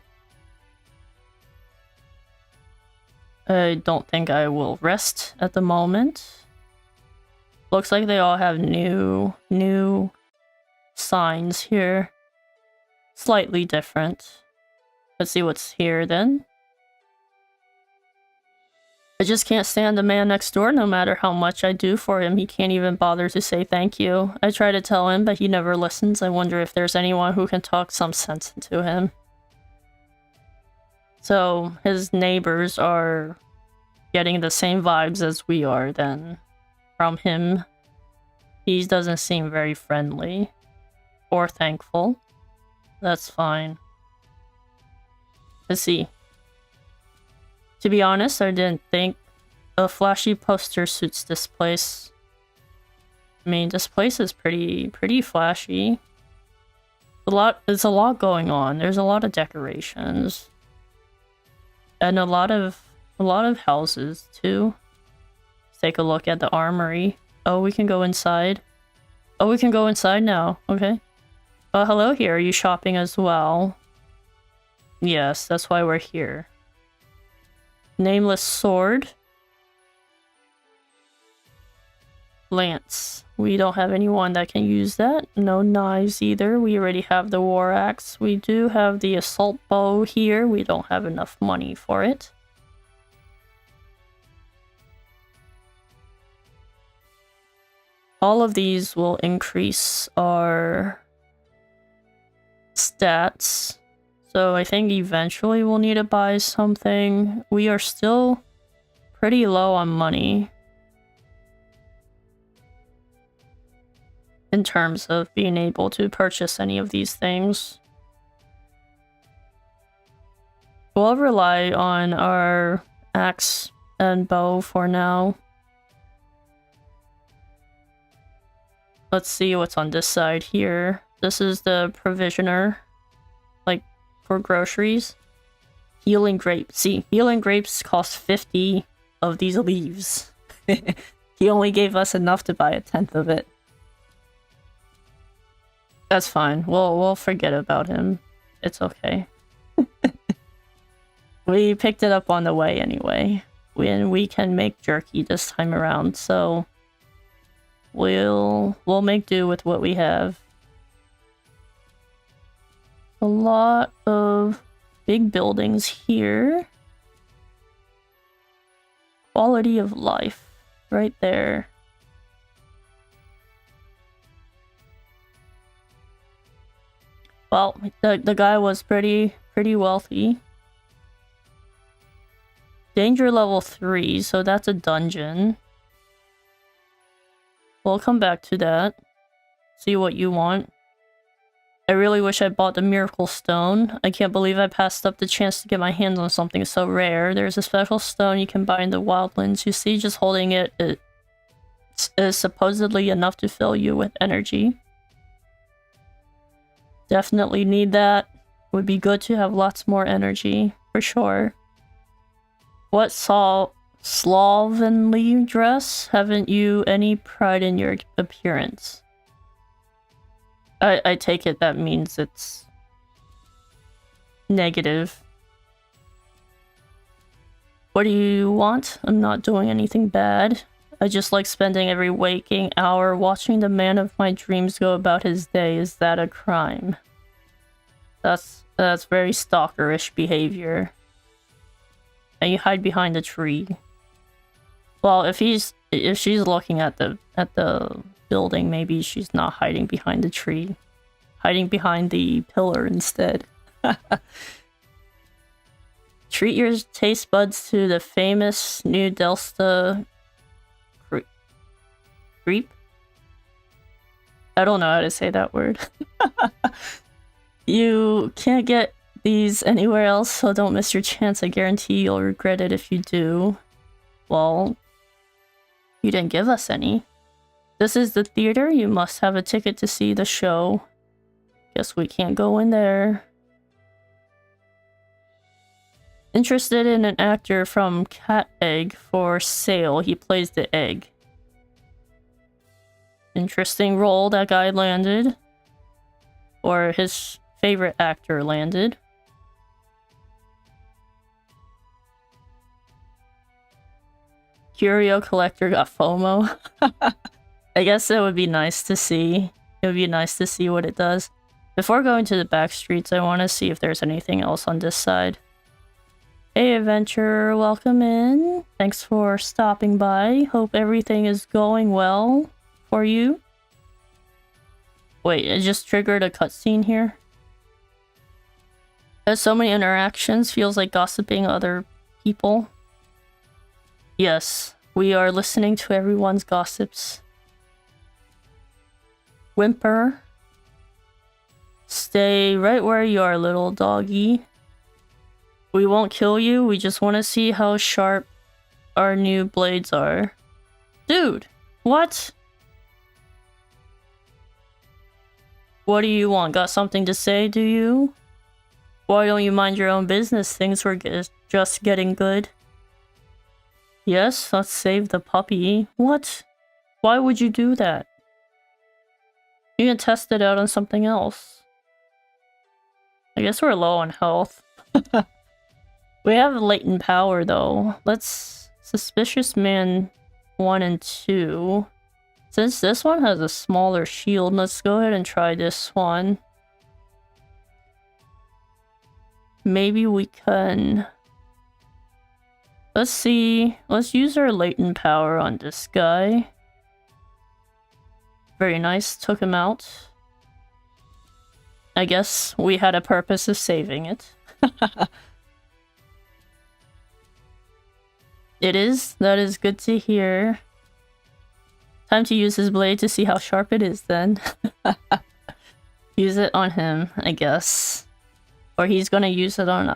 I don't think I will rest at the moment. Looks like they all have new signs here. Slightly different. Let's see what's here then. I just can't stand the man next door. No matter how much I do for him, he can't even bother to say thank you. I try to tell him, but he never listens. I wonder if there's anyone who can talk some sense into him. So, his neighbors are getting the same vibes as we are then. From him. He doesn't seem very friendly. Or thankful. That's fine. Let's see. To be honest, I didn't think a flashy poster suits this place. I mean, this place is pretty flashy. There's a lot going on. There's a lot of decorations. And a lot of houses too. Let's take a look at the armory. Oh, we can go inside. Oh, we can go inside now. Okay. Oh, hello here. Are you shopping as well? Yes, that's why we're here. Nameless sword. Lance. We don't have anyone that can use that. No knives either. We already have the war axe. We do have the assault bow here. We don't have enough money for it. All of these will increase our stats. So I think eventually we'll need to buy something. We are still pretty low on money in terms of being able to purchase any of these things. We'll rely on our axe and bow for now. Let's see what's on this side here. This is the provisioner, like for groceries. Healing grapes. See, healing grapes cost 50 of these leaves. He only gave us enough to buy 1/10 of it. That's fine. We'll forget about him. It's okay. We picked it up on the way anyway. we can make jerky this time around, so we'll make do with what we have. A lot of big buildings here. Quality of life right there. Well, the guy was pretty wealthy. Danger level 3, so that's a dungeon. We'll come back to that. See what you want. I really wish I bought the Miracle Stone. I can't believe I passed up the chance to get my hands on something so rare. There's a special stone you can buy in the Wildlands. You see, just holding it is supposedly enough to fill you with energy. Definitely need that. Would be good to have lots more energy, for sure. What slovenly dress? Haven't you any pride in your appearance? I take it that means it's negative. What do you want? I'm not doing anything bad. I just like spending every waking hour watching the man of my dreams go about his day. Is that a crime? That's very stalkerish behavior. And you hide behind a tree. Well, if she's looking at the building, maybe she's not hiding behind the tree. Hiding behind the pillar instead. Treat your taste buds to the famous new Delsta creep? I don't know how to say that word. You can't get these anywhere else, so don't miss your chance. I guarantee you'll regret it if you do. Well, you didn't give us any. This is the theater. You must have a ticket to see the show. Guess we can't go in there. Interested in an actor from Cat Egg for sale. He plays the egg. Interesting role that guy landed. Or his favorite actor landed. Curio collector got FOMO. I guess it would be nice to see. It would be nice to see what it does. Before going to the back streets, I want to see if there's anything else on this side. Hey adventurer, welcome in. Thanks for stopping by. Hope everything is going well for you. Wait, it just triggered a cutscene here? There's so many interactions, feels like gossiping other people. Yes, we are listening to everyone's gossips. Whimper. Stay right where you are, little doggy. We won't kill you, we just want to see how sharp our new blades are. Dude, what? What do you want? Got something to say, do you? Why don't you mind your own business? Things were just getting good. Yes, let's save the puppy. What? Why would you do that? You can test it out on something else. I guess we're low on health. We have latent power though. Let's Suspicious Man 1 and 2. Since this one has a smaller shield, let's go ahead and try this one. Maybe we can... Let's see. Let's use our latent power on this guy. Very nice. Took him out. I guess we had a purpose of saving it. It is. That is good to hear. Time to use his blade to see how sharp it is then. Use it on him, I guess. Or he's gonna use it on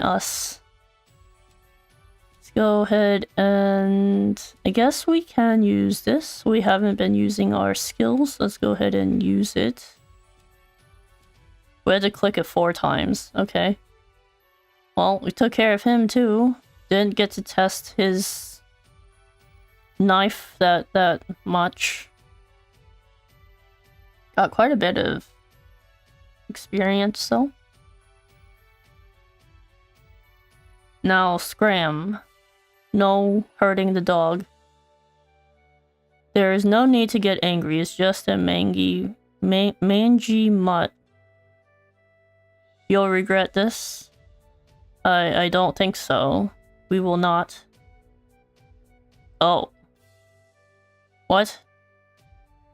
us. Let's go ahead and... I guess we can use this. We haven't been using our skills. Let's go ahead and use it. We had to click it 4 times. Okay. Well, we took care of him too. Didn't get to test his knife that much. Got quite a bit of experience though. Now Scram. no hurting the dog. There is no need to get angry, it's just a mangy mutt. You'll regret this? I don't think so. We will not. Oh. What?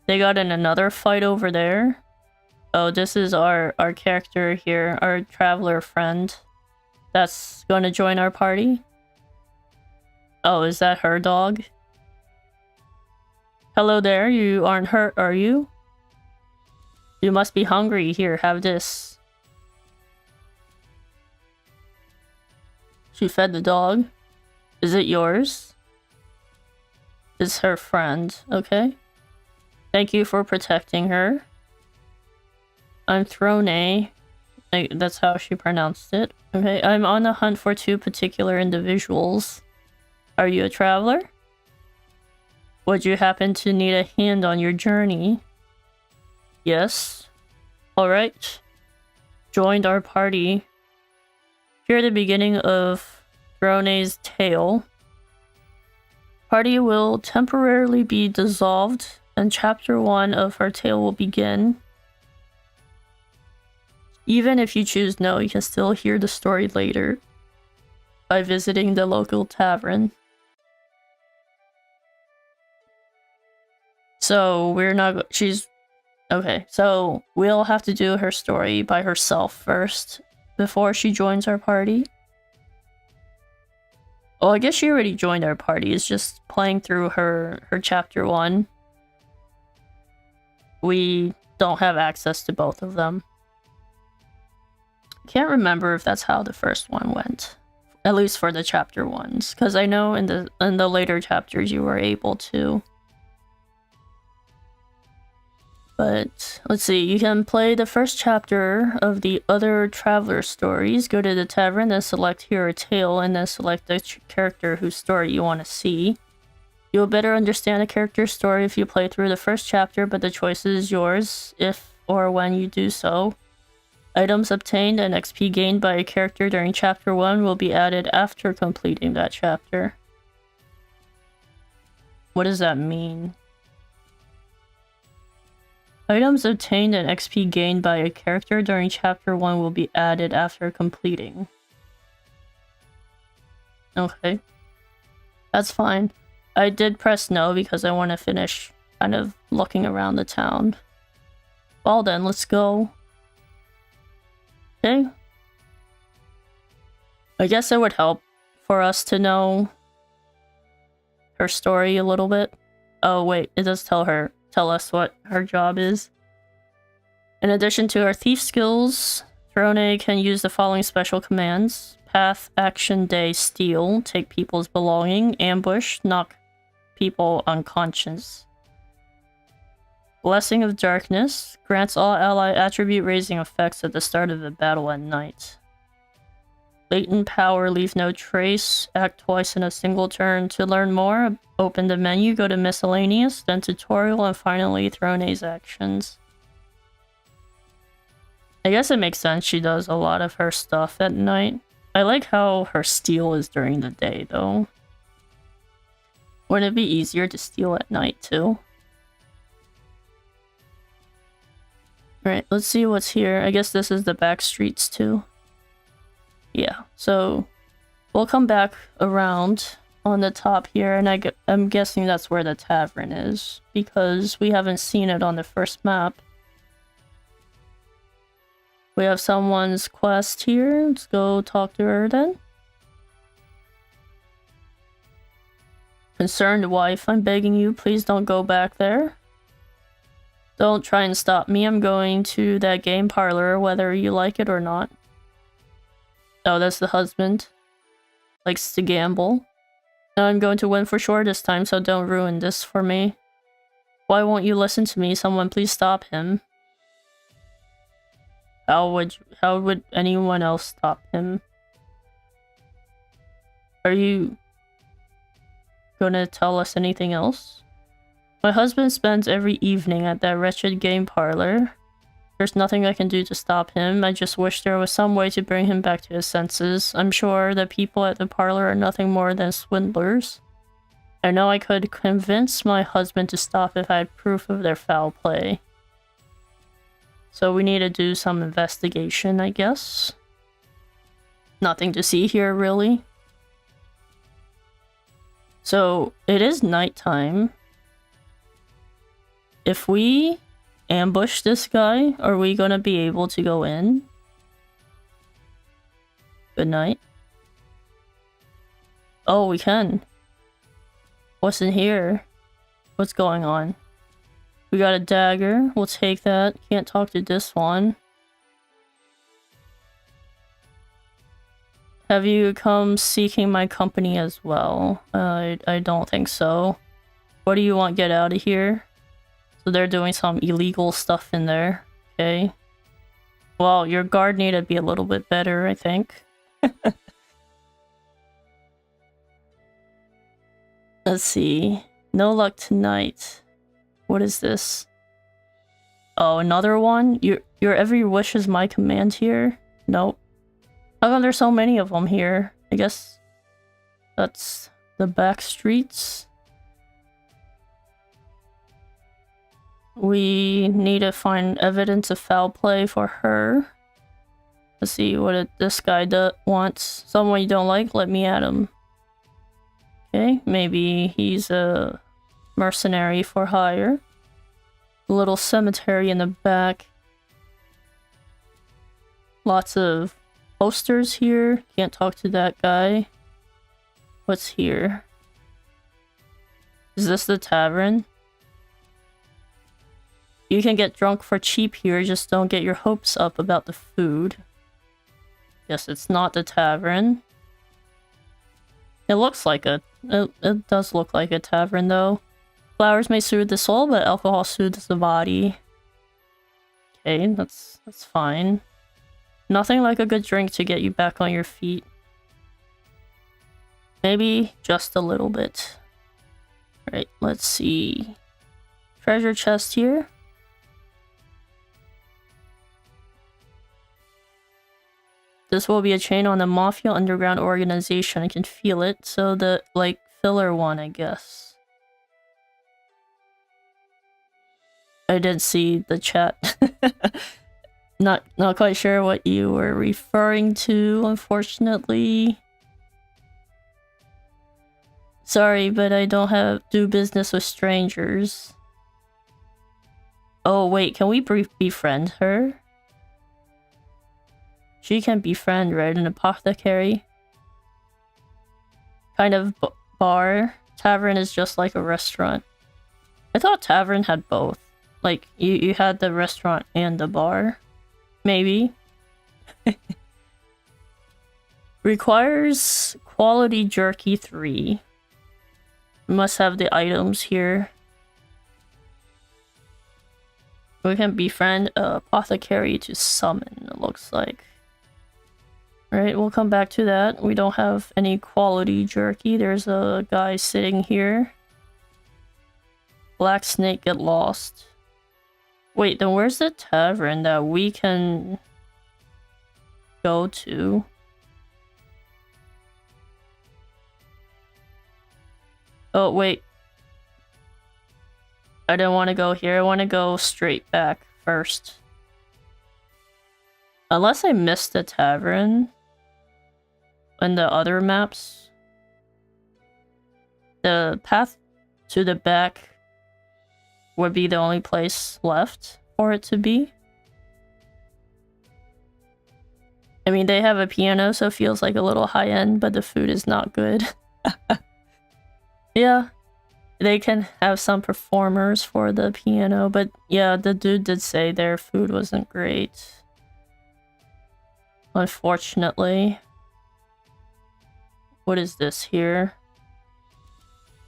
They got in another fight over there? Oh, this is our character here, our traveler friend. That's going to join our party? Oh, is that her dog? Hello there, you aren't hurt, are you? You must be hungry. Here, have this. She fed the dog. Is it yours? It's her friend, okay? Thank you for protecting her. I'm Throne. That's how she pronounced it. Okay, I'm on the hunt for two particular individuals. Are you a traveler? Would you happen to need a hand on your journey? Yes. Alright. Joined our party. Here at the beginning of Throne's tale. Party will temporarily be dissolved, and chapter 1 of her tale will begin. Even if you choose no, you can still hear the story later by visiting the local tavern. So we're not. Okay, so we'll have to do her story by herself first before she joins our party. Well, I guess she already joined our party. It's just playing through her chapter 1. We don't have access to both of them. Can't remember if that's how the first one went, at least for the chapter 1s, because I know in the later chapters you were able to. But let's see, you can play the first chapter of the other traveler stories. Go to the tavern, then select Hear a Tale, and then select the character whose story you want to see. You'll better understand a character's story if you play through the first chapter, but the choice is yours if or when you do so. Items obtained and XP gained by a character during chapter 1 will be added after completing that chapter. What does that mean? Items obtained and XP gained by a character during chapter 1 will be added after completing. Okay. That's fine. I did press no because I want to finish kind of looking around the town. Well then, let's go. Okay. I guess it would help for us to know her story a little bit. Oh wait, it does tell us what her job is. In addition to her thief skills, Throne can use the following special commands. Path, action, day, steal, take people's belonging, ambush, knock people unconscious. Blessing of Darkness grants all ally attribute raising effects at the start of the battle at night. Latent Power, leave no trace, act twice in a single turn. To learn more, open the menu, go to Miscellaneous, then Tutorial, and finally Throne's actions. I guess it makes sense she does a lot of her stuff at night. I like how her steal is during the day, though. Wouldn't it be easier to steal at night, too? Alright, let's see what's here. I guess this is the back streets, too. Yeah, so we'll come back around on the top here, and I'm guessing that's where the tavern is, because we haven't seen it on the first map. We have someone's quest here. Let's go talk to her then. Concerned wife, I'm begging you, please don't go back there. Don't try and stop me. I'm going to that game parlor, whether you like it or not. Oh, that's the husband. Likes to gamble. Now I'm going to win for sure this time, so don't ruin this for me. Why won't you listen to me? Someone please stop him. How would anyone else stop him? Are you gonna tell us anything else? My husband spends every evening at that wretched game parlor. There's nothing I can do to stop him. I just wish there was some way to bring him back to his senses. I'm sure the people at the parlor are nothing more than swindlers. I know I could convince my husband to stop if I had proof of their foul play. So we need to do some investigation, I guess. Nothing to see here, really. So, it is nighttime. If we ambush this guy, are we gonna be able to go in? Good night. Oh, we can. What's in here? What's going on? We got a dagger. We'll take that. Can't talk to this one. Have you come seeking my company as well? I don't think so. What do you want? Get out of here. So they're doing some illegal stuff in there. Okay. Well, your guard need to be a little bit better, I think. Let's see. No luck tonight. What is this? Oh, another one? Your every wish is my command here? Nope. How come there's so many of them here? I guess that's the back streets. We need to find evidence of foul play for her. Let's see what this guy wants. Someone you don't like, let me at him. Okay, maybe he's a mercenary for hire. A little cemetery in the back. Lots of posters here. Can't talk to that guy. What's here? Is this the tavern? You can get drunk for cheap here, just don't get your hopes up about the food. Yes, it's not the tavern. It looks like it does look like a tavern though. Flowers may soothe the soul, but alcohol soothes the body. Okay, that's fine. Nothing like a good drink to get you back on your feet. Maybe just a little bit. Right, let's see. Treasure chest here. This will be a chain on the Mafia underground organization. I can feel it. So the, like, filler one, I guess. I didn't see the chat. Not quite sure what you were referring to, unfortunately. Sorry, but I don't do business with strangers. Oh, wait, can we befriend her? She can befriend, right? An apothecary. Kind of bar. Tavern is just like a restaurant. I thought tavern had both. Like, you had the restaurant and the bar. Maybe. Requires quality jerky 3. Must have the items here. We can befriend a apothecary to summon, it looks like. Right, we'll come back to that. We don't have any quality jerky. There's a guy sitting here. Black snake, get lost. Wait, then where's the tavern that we can go to? Oh, wait. I don't want to go here. I want to go straight back first. Unless I missed the tavern in the other maps. The path to the back would be the only place left for it to be. I mean, they have a piano, so it feels like a little high-end, but the food is not good. Yeah, they can have some performers for the piano, but yeah, the dude did say their food wasn't great. Unfortunately. What is this here?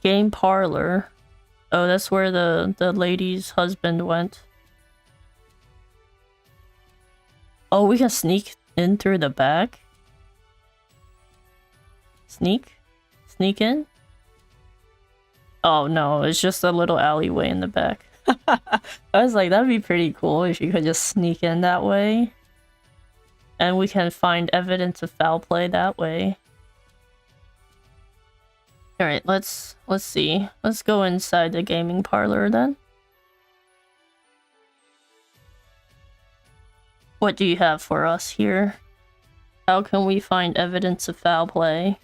Game parlor. Oh, that's where the lady's husband went. Oh, we can sneak in through the back? Sneak? Sneak in? Oh no, it's just a little alleyway in the back. I was like, that'd be pretty cool if you could just sneak in that way. And we can find evidence of foul play that way. Alright, let's see. Let's go inside the gaming parlor then. What do you have for us here? How can we find evidence of foul play?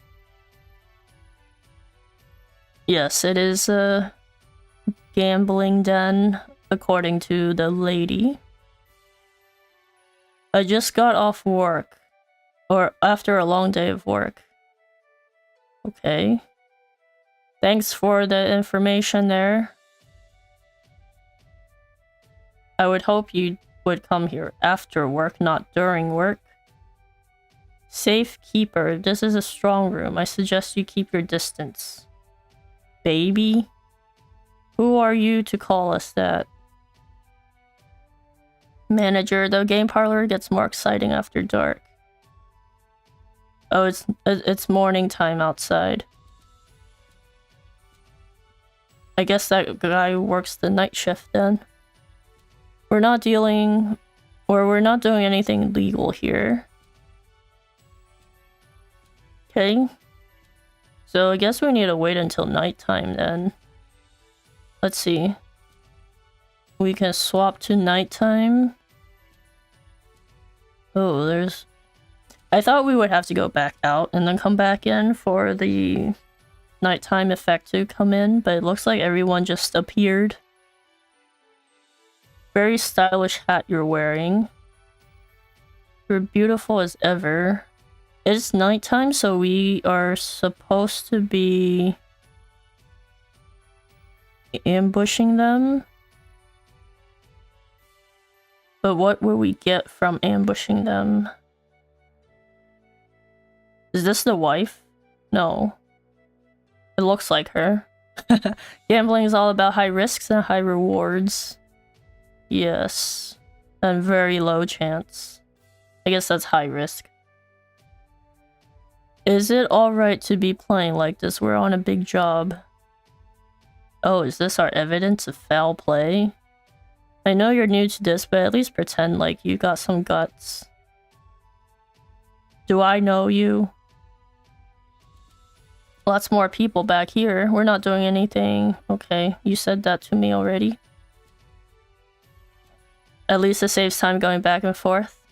Yes, it is a gambling den, according to the lady. I just got off work. Or after a long day of work. Okay. Thanks for the information there. I would hope you would come here after work, not during work. Safekeeper, this is a strong room. I suggest you keep your distance. Baby? Who are you to call us that? Manager, the game parlor gets more exciting after dark. Oh, it's morning time outside. I guess that guy works the night shift then. We're not doing anything legal here. Okay. So I guess we need to wait until nighttime then. Let's see. We can swap to nighttime. Oh, there's... I thought we would have to go back out and then come back in for the nighttime effect to come in, but it looks like everyone just appeared. Very stylish hat you're wearing. You're beautiful as ever. It's nighttime, so we are supposed to be ambushing them. But what will we get from ambushing them? Is this the wife? No. It looks like her. Gambling is all about high risks and high rewards. Yes. And very low chance. I guess that's high risk. Is it alright to be playing like this? We're on a big job. Oh, is this our evidence of foul play? I know you're new to this, but at least pretend like you got some guts. Do I know you? Lots more people back here. We're not doing anything. Okay, you said that to me already. At least it saves time going back and forth.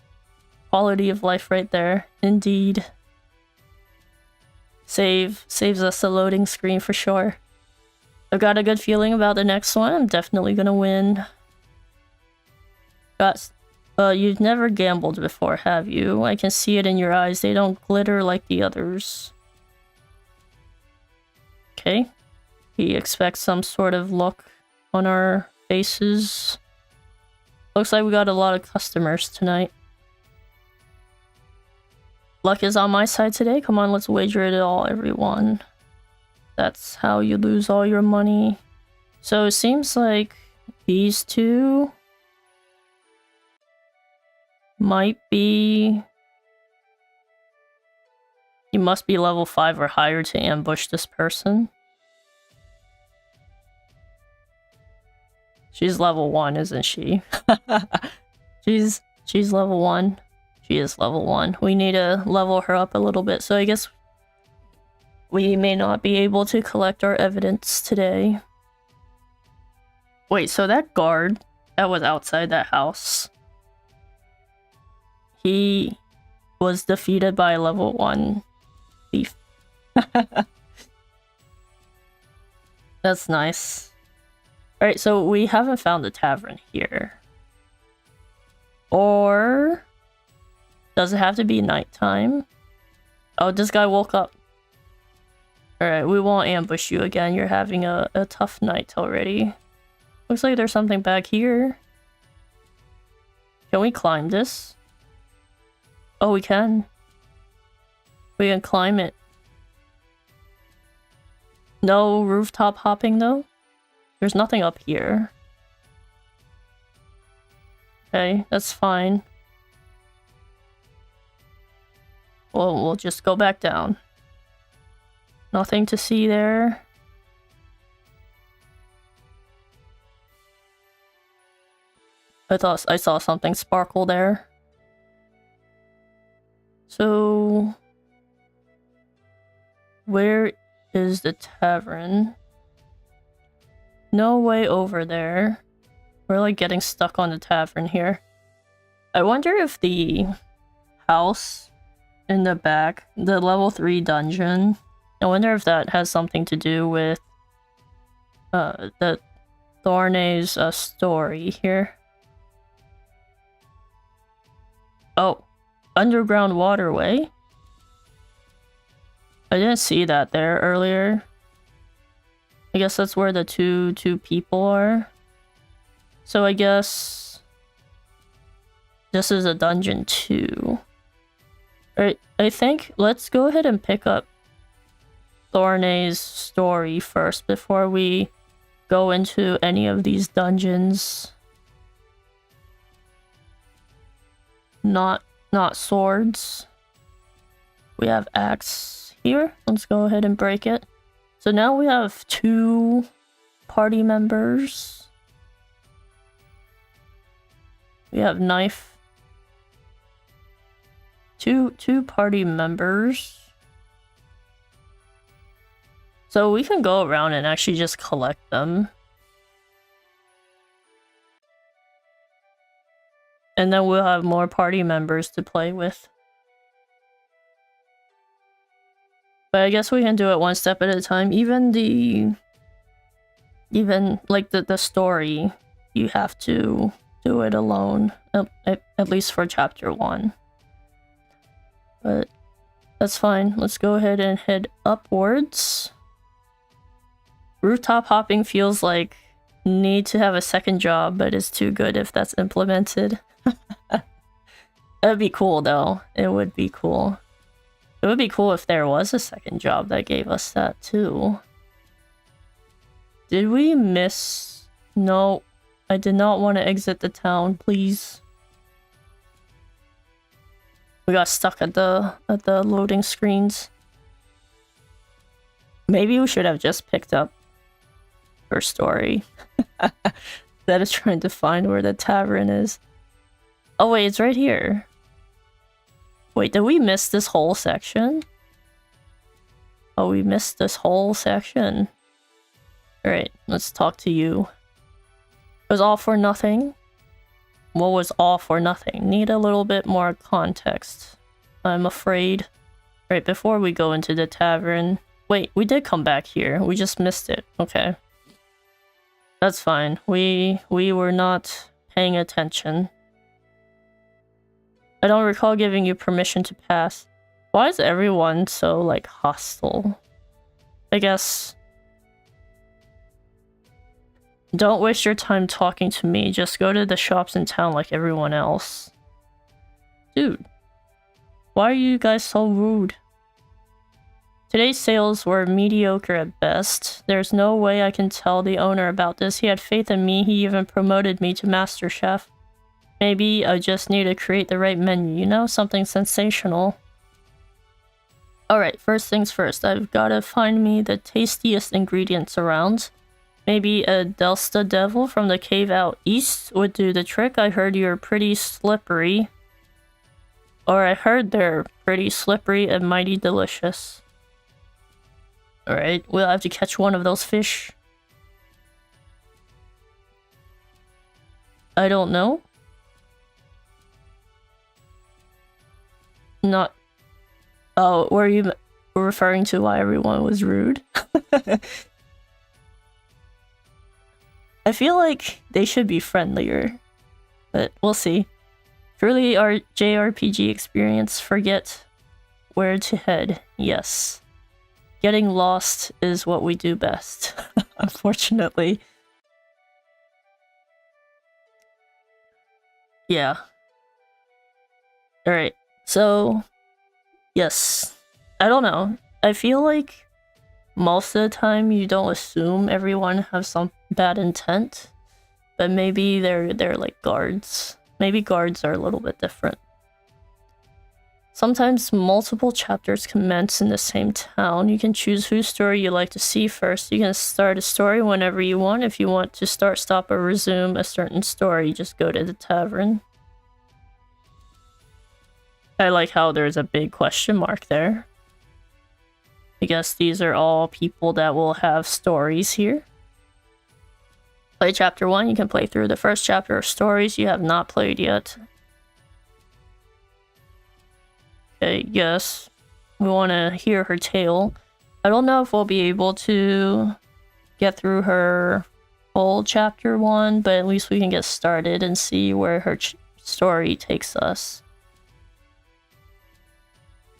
Quality of life right there. Indeed. Saves us a loading screen for sure. I've got a good feeling about the next one. I'm definitely gonna win. You've never gambled before, have you? I can see it in your eyes. They don't glitter like the others. Okay. We expect some sort of look on our faces. Looks like we got a lot of customers tonight. Luck is on my side today. Come on, let's wager it all, everyone. That's how you lose all your money. So it seems like these two might be... You must be level 5 or higher to ambush this person. She's level 1, isn't she? She's level 1. She is level 1. We need to level her up a little bit, so I guess we may not be able to collect our evidence today. Wait, so that guard that was outside that house, he was defeated by a level 1 thief. That's nice. Alright, so we haven't found the tavern here. Or... does it have to be nighttime? Oh, this guy woke up. Alright, we won't ambush you again. You're having a tough night already. Looks like there's something back here. Can we climb this? Oh, we can. We can climb it. No rooftop hopping, though? There's nothing up here. Okay, that's fine. Well, we'll just go back down. Nothing to see there. I thought I saw something sparkle there. So... where is the tavern? No way over there. We're like getting stuck on the tavern here. I wonder if the house in the back, the level 3 dungeon, I wonder if that has something to do with the Thornay's story here. Oh, underground waterway? I didn't see that there earlier. I guess that's where the two people are. So I guess this is a dungeon 2. Alright, I think let's go ahead and pick up Thornay's story first before we go into any of these dungeons. Not swords. We have axe here. Let's go ahead and break it. So now we have 2 party members. We have knife. Two party members. So we can go around and actually just collect them. And then we'll have more party members to play with. But I guess we can do it one step at a time. Even like the story, you have to do it alone. At least for chapter 1. But that's fine. Let's go ahead and head upwards. Rooftop hopping feels like need to have a second job, but it's too good if that's implemented. That'd be cool though. It would be cool. It would be cool if there was a second job that gave us that too. Did we miss? No, I did not want to exit the town, please. We got stuck at the loading screens. Maybe we should have just picked up her story. Instead of trying to find where the tavern is. Oh wait, it's right here. Wait, did we miss this whole section? Oh, we missed this whole section. Alright, let's talk to you. It was all for nothing? What was all for nothing? Need a little bit more context, I'm afraid. Right, before we go into the tavern... Wait, we did come back here. We just missed it. Okay. That's fine. We were not paying attention. I don't recall giving you permission to pass. Why is everyone so, like, hostile? I guess... Don't waste your time talking to me. Just go to the shops in town like everyone else. Dude. Why are you guys so rude? Today's sales were mediocre at best. There's no way I can tell the owner about this. He had faith in me. He even promoted me to Master Chef. Maybe I just need to create the right menu, you know? Something sensational. Alright, first things first. I've gotta find me the tastiest ingredients around. Maybe a Delsta Devil from the cave out east would do the trick. I heard you're pretty slippery. Or I heard they're pretty slippery and mighty delicious. Alright, we'll have to catch one of those fish. I don't know. Not... Oh, were you referring to why everyone was rude? I feel like they should be friendlier, but we'll see. Truly our JRPG experience, forget where to head. Yes. Getting lost is what we do best, unfortunately. Yeah. Alright, so... Yes. I don't know. I feel like most of the time you don't assume everyone has some bad intent, but maybe they're like guards. Maybe guards are a little bit different. Sometimes multiple chapters commence in the same town. You can choose whose story you like to see first. You can start a story whenever you want. If you want to start, stop, or resume a certain story, just go to the tavern. I like how there's a big question mark there. I guess these are all people that will have stories here. Play chapter 1. You can play through the first chapter of stories you have not played yet. Okay, yes. We want to hear her tale. I don't know if we'll be able to get through her full chapter 1, but at least we can get started and see where her story takes us.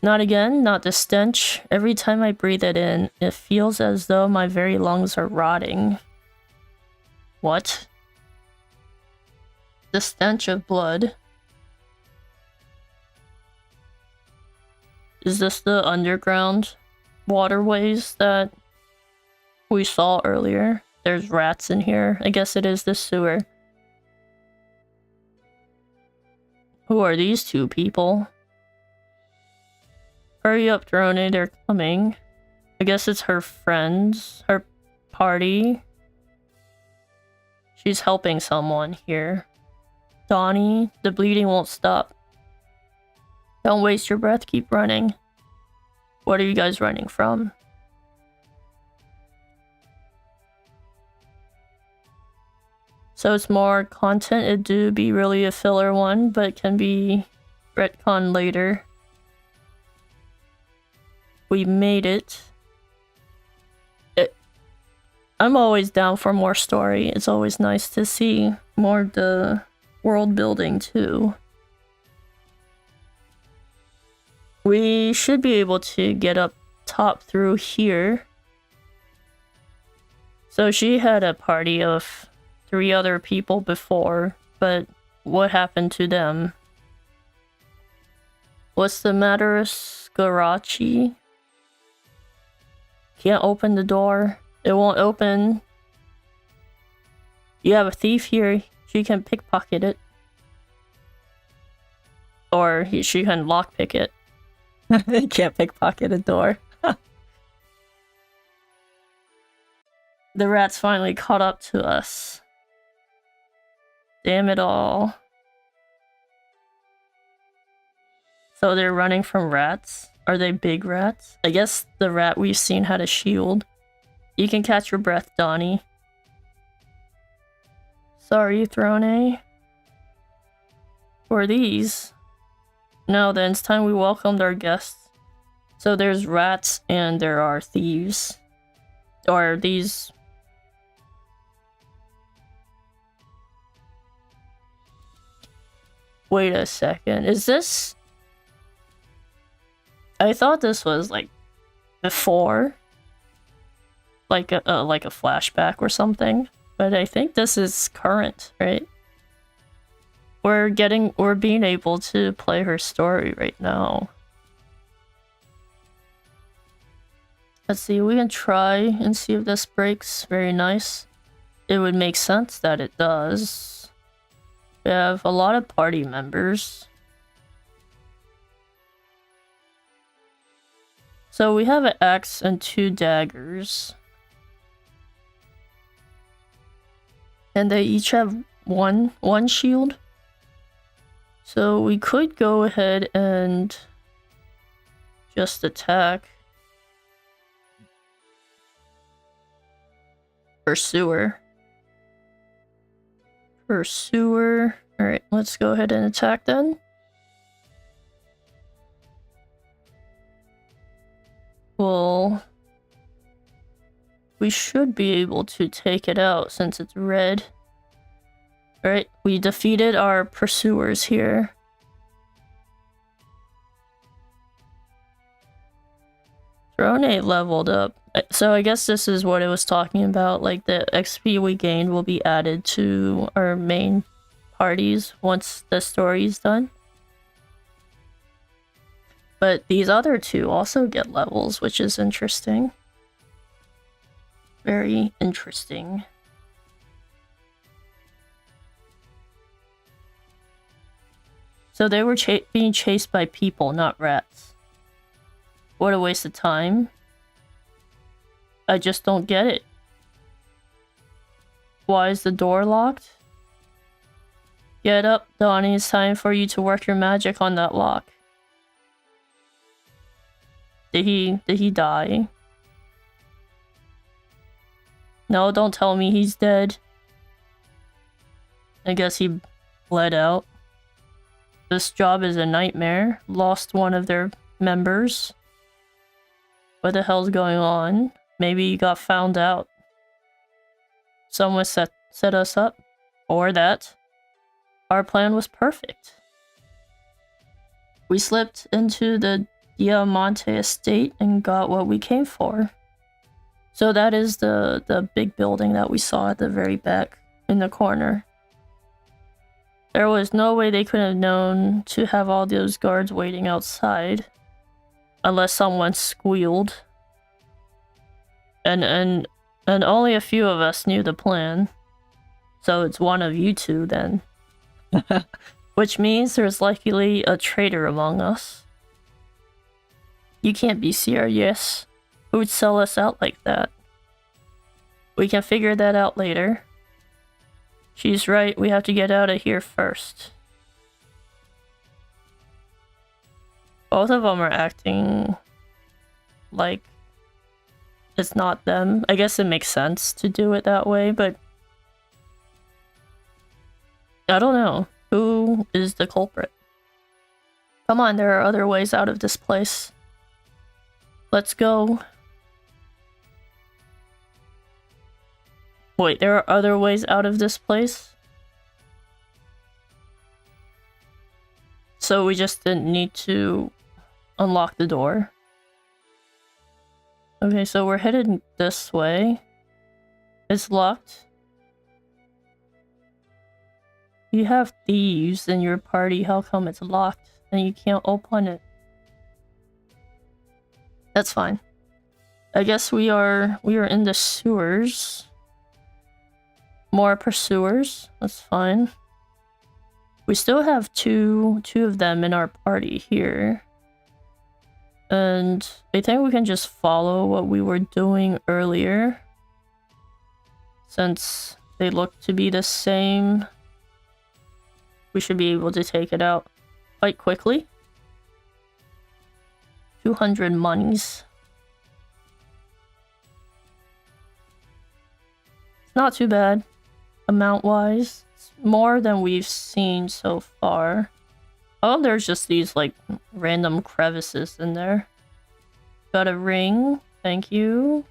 Not again, not the stench. Every time I breathe it in, it feels as though my very lungs are rotting. What? The stench of blood. Is this the underground waterways that we saw earlier? There's rats in here. I guess it is the sewer. Who are these two people? Hurry up, Drone, they're coming. I guess it's her friends, her party. She's helping someone here. Donnie, the bleeding won't stop. Don't waste your breath, keep running. What are you guys running from? So it's more content. It do be really a filler one, but can be retcon later. We made it. I'm always down for more story. It's always nice to see more of the world building too. We should be able to get up top through here. So she had a party of 3 other people before, but what happened to them? What's the matter, Scarachi? Can't open the door. It won't open. You have a thief here. She can pickpocket it. Or she can lockpick it. You can't pickpocket a door. The rats finally caught up to us. Damn it all. So they're running from rats? Are they big rats? I guess the rat we've seen had a shield. You can catch your breath, Donnie. Sorry, Throne. Who are these? No, then it's time we welcomed our guests. So there's rats and there are thieves. Or these... Wait a second, is this... I thought this was like before, like a flashback or something, but I think this is current, right? We're being able to play her story right now. Let's see, we can try and see if this breaks. Very nice. It would make sense that it does. We have a lot of party members. So we have an axe and 2 daggers. And they each have one shield. So we could go ahead and just attack. Pursuer. Alright, let's go ahead and attack then. Well, we should be able to take it out since it's red. Alright, we defeated our pursuers here. Drone leveled up. So I guess this is what it was talking about, like the XP we gained will be added to our main parties once the story's done. But these other 2 also get levels, which is interesting. Very interesting. So they were being chased by people, not rats. What a waste of time. I just don't get it. Why is the door locked? Get up, Donnie. It's time for you to work your magic on that lock. Did he die? No, don't tell me he's dead. I guess he bled out. This job is a nightmare. Lost one of their members. What the hell's going on? Maybe he got found out. Someone set us up. Or that. Our plan was perfect. We slipped into the Diamante estate and got what we came for. So that is the big building that we saw at the very back in the corner. There was no way they could have known to have all those guards waiting outside. Unless someone squealed. And only a few of us knew the plan. So it's one of you two then. Which means there's likely a traitor among us. You can't be serious. Who would sell us out like that? We can figure that out later. She's right, we have to get out of here first. Both of them are acting like it's not them. I guess it makes sense to do it that way, but I don't know. Who is the culprit? Come on, there are other ways out of this place. Let's go. Wait, there are other ways out of this place? So we just didn't need to unlock the door. Okay, so we're headed this way. It's locked. You have thieves in your party. How come it's locked and you can't open it? That's fine. I guess we are in the sewers. More pursuers. That's fine. We still have two of them in our party here. And I think we can just follow what we were doing earlier. Since they look to be the same, we should be able to take it out quite quickly. 200 monies. It's not too bad, amount-wise. It's more than we've seen so far. Oh, there's just these, like, random crevices in there. Got a ring. Thank you.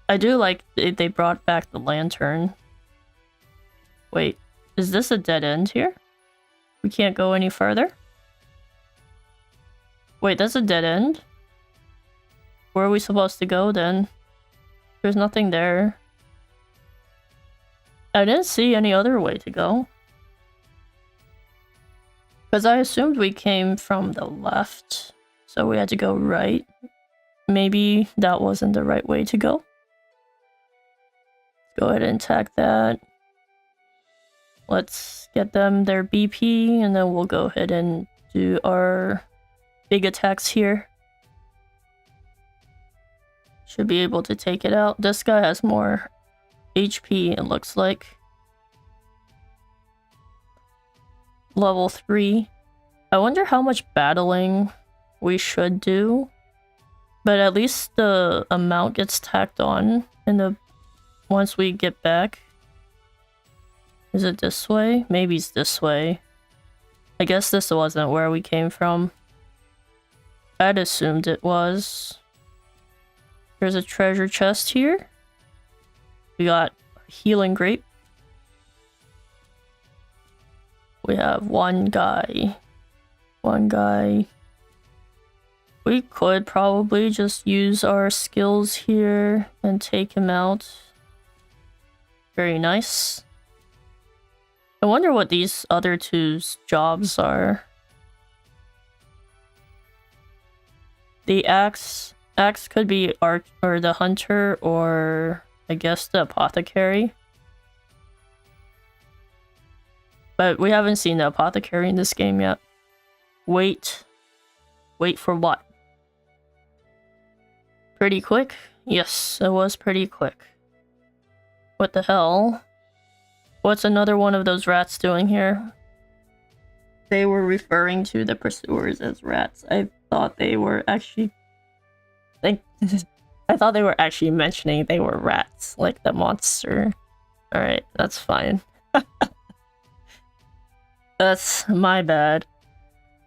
I do like they brought back the lantern. Wait, is this a dead end here? We can't go any further? Wait, that's a dead end? Where are we supposed to go then? There's nothing there. I didn't see any other way to go. Because I assumed we came from the left, so we had to go right. Maybe that wasn't the right way to go. Go ahead and tag that. Let's get them their BP, and then we'll go ahead and do our big attacks here. Should be able to take it out. This guy has more HP, it looks like. Level 3. I wonder how much battling we should do. But at least the amount gets tacked on in the once we get back. Is it this way? Maybe it's this way. I guess this wasn't where we came from. I'd assumed it was. There's a treasure chest here. We got healing grape. We have one guy. We could probably just use our skills here and take him out. Very nice. I wonder what these other two's jobs are. The axe could be or the hunter, or I guess the apothecary. But we haven't seen the apothecary in this game yet. Wait. Wait for what? Pretty quick? Yes, it was pretty quick. What the hell? What's another one of those rats doing here? They were referring to the pursuers as rats. I thought they were actually... I thought they were actually mentioning they were rats, like the monster. Alright, that's fine. That's my bad.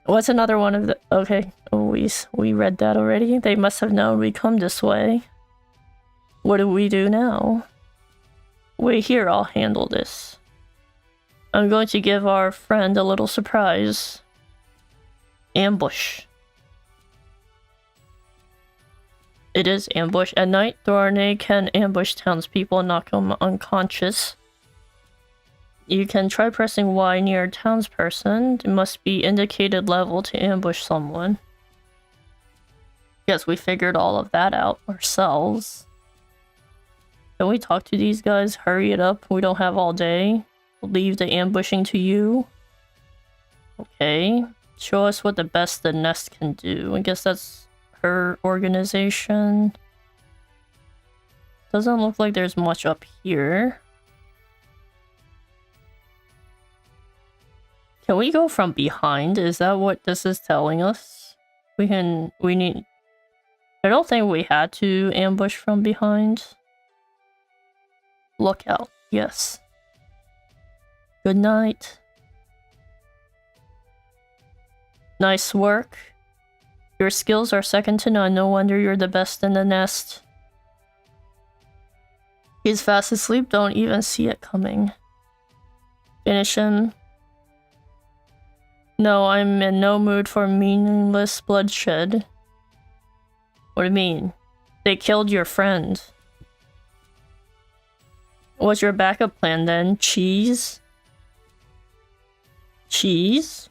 What's another one of the... Okay, oh, we read that already. They must have known we come this way. What do we do now? Wait here, I'll handle this. I'm going to give our friend a little surprise. Ambush. It is ambush. At night, Thorne can ambush townspeople and knock them unconscious. You can try pressing Y near a townsperson. It must be indicated level to ambush someone. Guess we figured all of that out ourselves. Can we talk to these guys? Hurry it up. We don't have all day. Leave the ambushing to you. Okay. Show us what the best the nest can do. I guess that's her organization. Doesn't look like there's much up here. Can we go from behind? Is that what this is telling us? We need... I don't think we had to ambush from behind. Lookout. Yes. Good night. Nice work. Your skills are second to none. No wonder you're the best in the nest. He's fast asleep. Don't even see it coming. Finish him. No, I'm in no mood for meaningless bloodshed. What do you mean? They killed your friend. What's your backup plan then? Cheese? Cheese?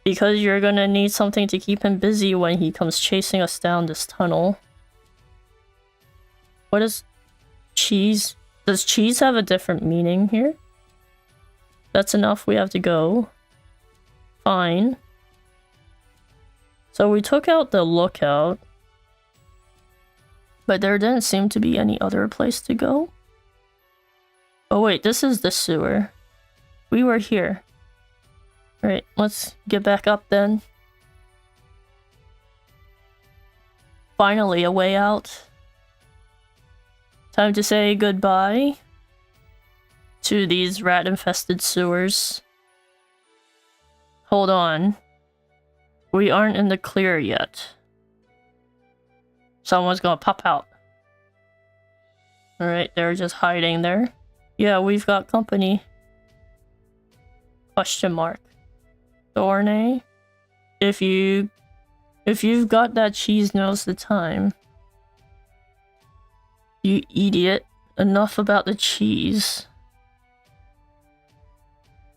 Because you're gonna need something to keep him busy when he comes chasing us down this tunnel. What is cheese? Does cheese have a different meaning here? That's enough, we have to go. Fine. So we took out the lookout. But there didn't seem to be any other place to go. Oh wait, this is the sewer. We were here. Alright, let's get back up then. Finally, a way out. Time to say goodbye to these rat-infested sewers. Hold on. We aren't in the clear yet. Someone's gonna pop out. Alright, they're just hiding there. Yeah, we've got company. Question mark. Thorne? If you've got that cheese, now's the time. You idiot. Enough about the cheese.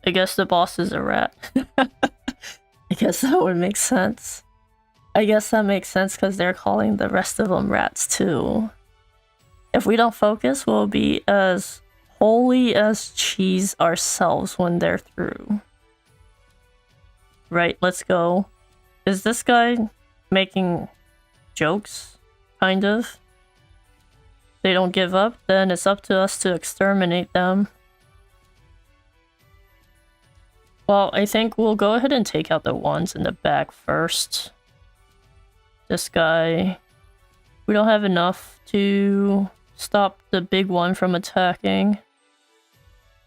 I guess the boss is a rat. I guess that would make sense. I guess that makes sense because they're calling the rest of them rats too. If we don't focus, we'll be as holy as cheese ourselves when they're through. Right, let's go. Is this guy making jokes? Kind of? They don't give up, then it's up to us to exterminate them. Well, I think we'll go ahead and take out the ones in the back first. This guy... We don't have enough to stop the big one from attacking.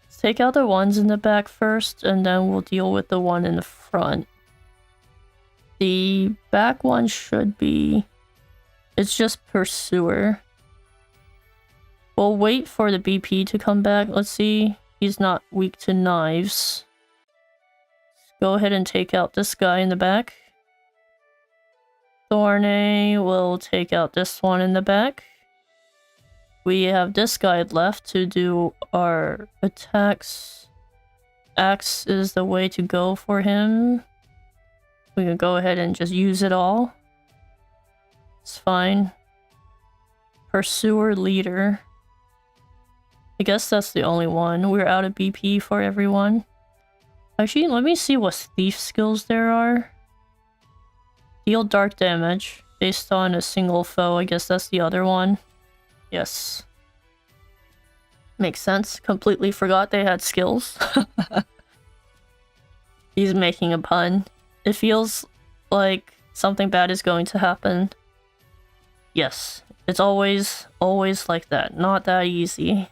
Let's take out the ones in the back first, and then we'll deal with the one in the front. The back one should be... It's just pursuer. We'll wait for the BP to come back. Let's see. He's not weak to knives. Go ahead and take out this guy in the back. Thorne will take out this one in the back. We have this guy left to do our attacks. Axe is the way to go for him. We can go ahead and just use it all. It's fine. Pursuer leader. I guess that's the only one. We're out of BP for everyone. Actually, let me see what thief skills there are. Deal dark damage based on a single foe. I guess that's the other one. Yes. Makes sense. Completely forgot they had skills. He's making a pun. It feels like something bad is going to happen. Yes. It's always like that. Not that easy.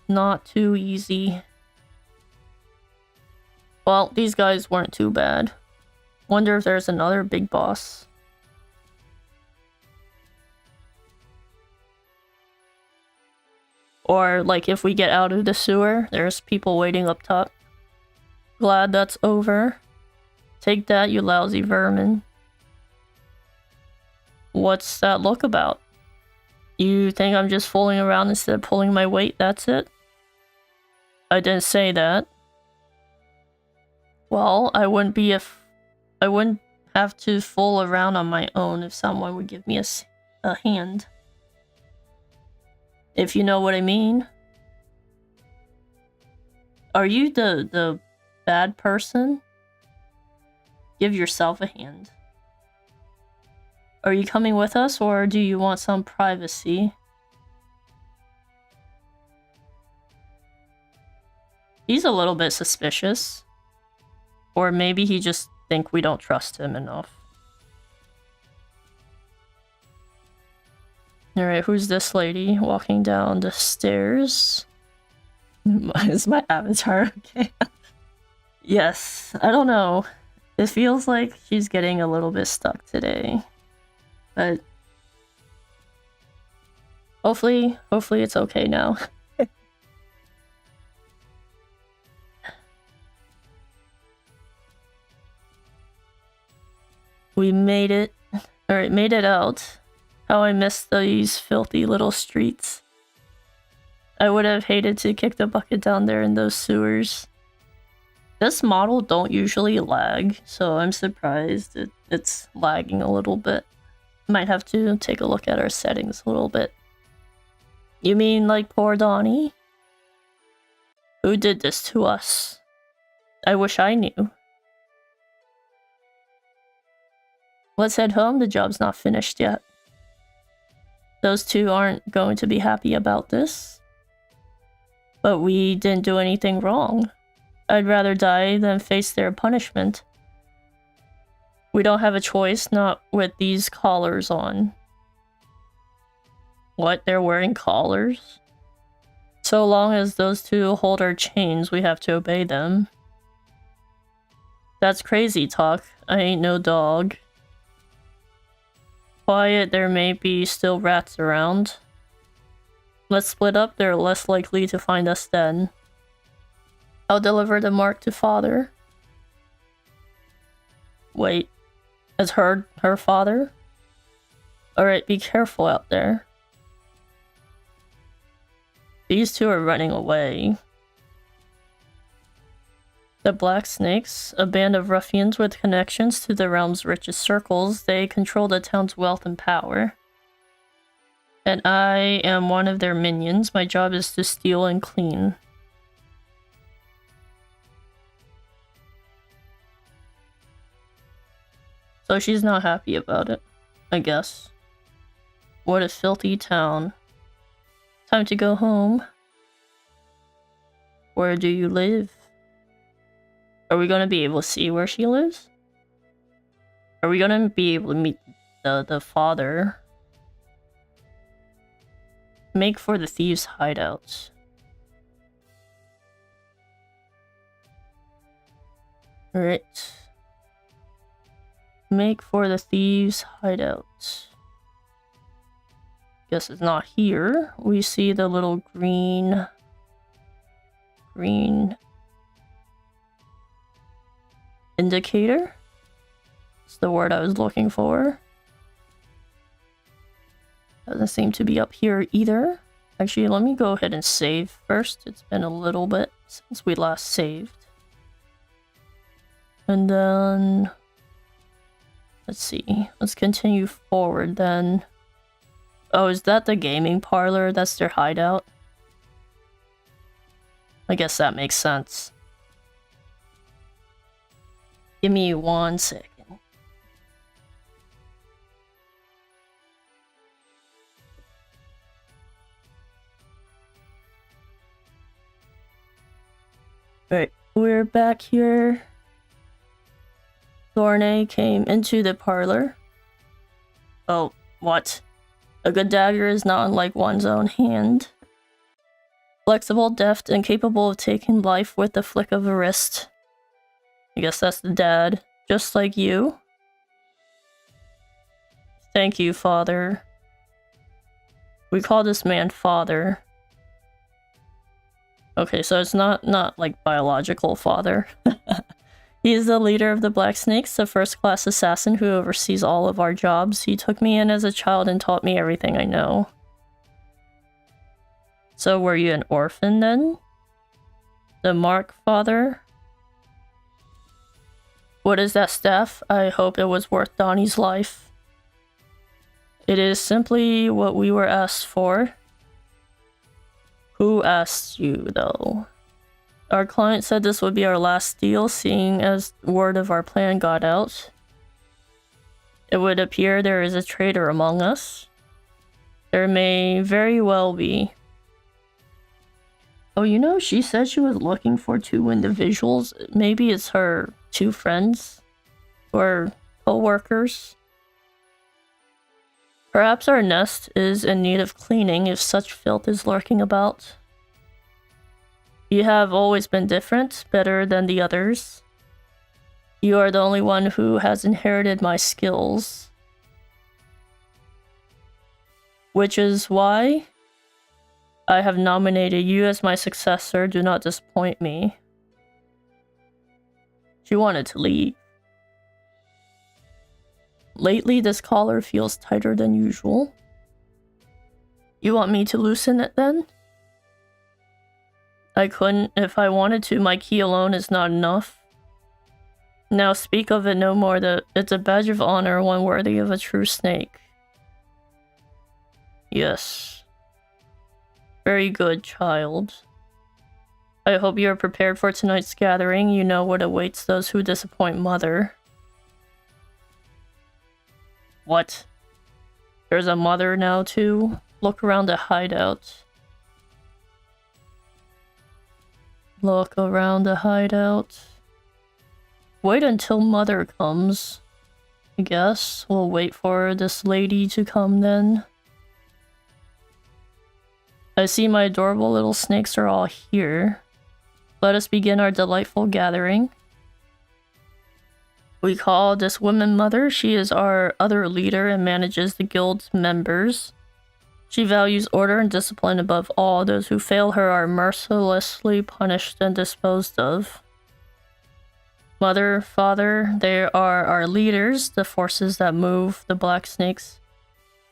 Not too easy. Well, these guys weren't too bad. Wonder if there's another big boss. Or, like, if we get out of the sewer, there's people waiting up top. Glad that's over. Take that, you lousy vermin. What's that look about? You think I'm just fooling around instead of pulling my weight, that's it? I didn't say that. Well, I wouldn't have to fool around on my own if someone would give me a hand. If you know what I mean. Are you the bad person? Give yourself a hand. Are you coming with us, or do you want some privacy? He's a little bit suspicious. Or maybe he just thinks we don't trust him enough. Alright, who's this lady walking down the stairs? Is my avatar okay? Yes, I don't know. It feels like she's getting a little bit stuck today. But hopefully it's okay now. We made it. Alright, made it out. How I miss these filthy little streets. I would have hated to kick the bucket down there in those sewers. This model don't usually lag, so I'm surprised it's lagging a little bit. Might have to take a look at our settings a little bit. You mean like poor Donnie? Who did this to us? I wish I knew. Let's head home, the job's not finished yet. Those two aren't going to be happy about this. But we didn't do anything wrong. I'd rather die than face their punishment. We don't have a choice, not with these collars on. What, they're wearing collars? So long as those two hold our chains, we have to obey them. That's crazy talk. I ain't no dog. Quiet, there may be still rats around. Let's split up, they're less likely to find us then. I'll deliver the mark to father. Wait, is her father? Alright, be careful out there. These two are running away. The Black Snakes, a band of ruffians with connections to the realm's richest circles, they control the town's wealth and power. And I am one of their minions. My job is to steal and clean. So she's not happy about it, I guess. What a filthy town. Time to go home. Where do you live? Are we gonna be able to see where she lives? Are we gonna be able to meet the father? Make for the thieves' hideouts. Alright. Make for the thieves' hideouts. Guess it's not here. We see the little green indicator. It's the word I was looking for. Doesn't seem to be up here either. Actually, let me go ahead and save first. It's been a little bit since we last saved. And then let's see. Let's continue forward then. Oh, is that the gaming parlor? That's their hideout? I guess that makes sense. Give me 1 second. Right, we're back here. Thorne came into the parlor. Oh, what? A good dagger is not unlike one's own hand. Flexible, deft, and capable of taking life with the flick of a wrist. I guess that's the dad. Just like you. Thank you, father. We call this man father. Okay, so it's not like biological father. He is the leader of the Black Snakes, the first-class assassin who oversees all of our jobs. He took me in as a child and taught me everything I know. So were you an orphan then? The Mark father? What is that staff? I hope it was worth Donnie's life. It is simply what we were asked for. Who asked you, though? Our client said this would be our last deal, seeing as word of our plan got out. It would appear there is a traitor among us. There may very well be. Oh, you know, she said she was looking for 2 individuals. Maybe it's her 2 friends or co-workers. Perhaps our nest is in need of cleaning if such filth is lurking about. You have always been different, better than the others. You are the only one who has inherited my skills. Which is why I have nominated you as my successor. Do not disappoint me. She wanted to leave. Lately, this collar feels tighter than usual. You want me to loosen it then? I couldn't if I wanted to. My key alone is not enough. Now speak of it no more. It's a badge of honor, one worthy of a true snake. Yes. Very good, child. I hope you are prepared for tonight's gathering. You know what awaits those who disappoint Mother. What? There's a mother now too? Look around the hideout. Look around the hideout. Wait until Mother comes. I guess we'll wait for this lady to come then. I see my adorable little snakes are all here. Let us begin our delightful gathering. We call this woman Mother. She is our other leader and manages the guild's members. She values order and discipline above all. Those who fail her are mercilessly punished and disposed of. Mother, Father, they are our leaders, the forces that move the Black Snakes.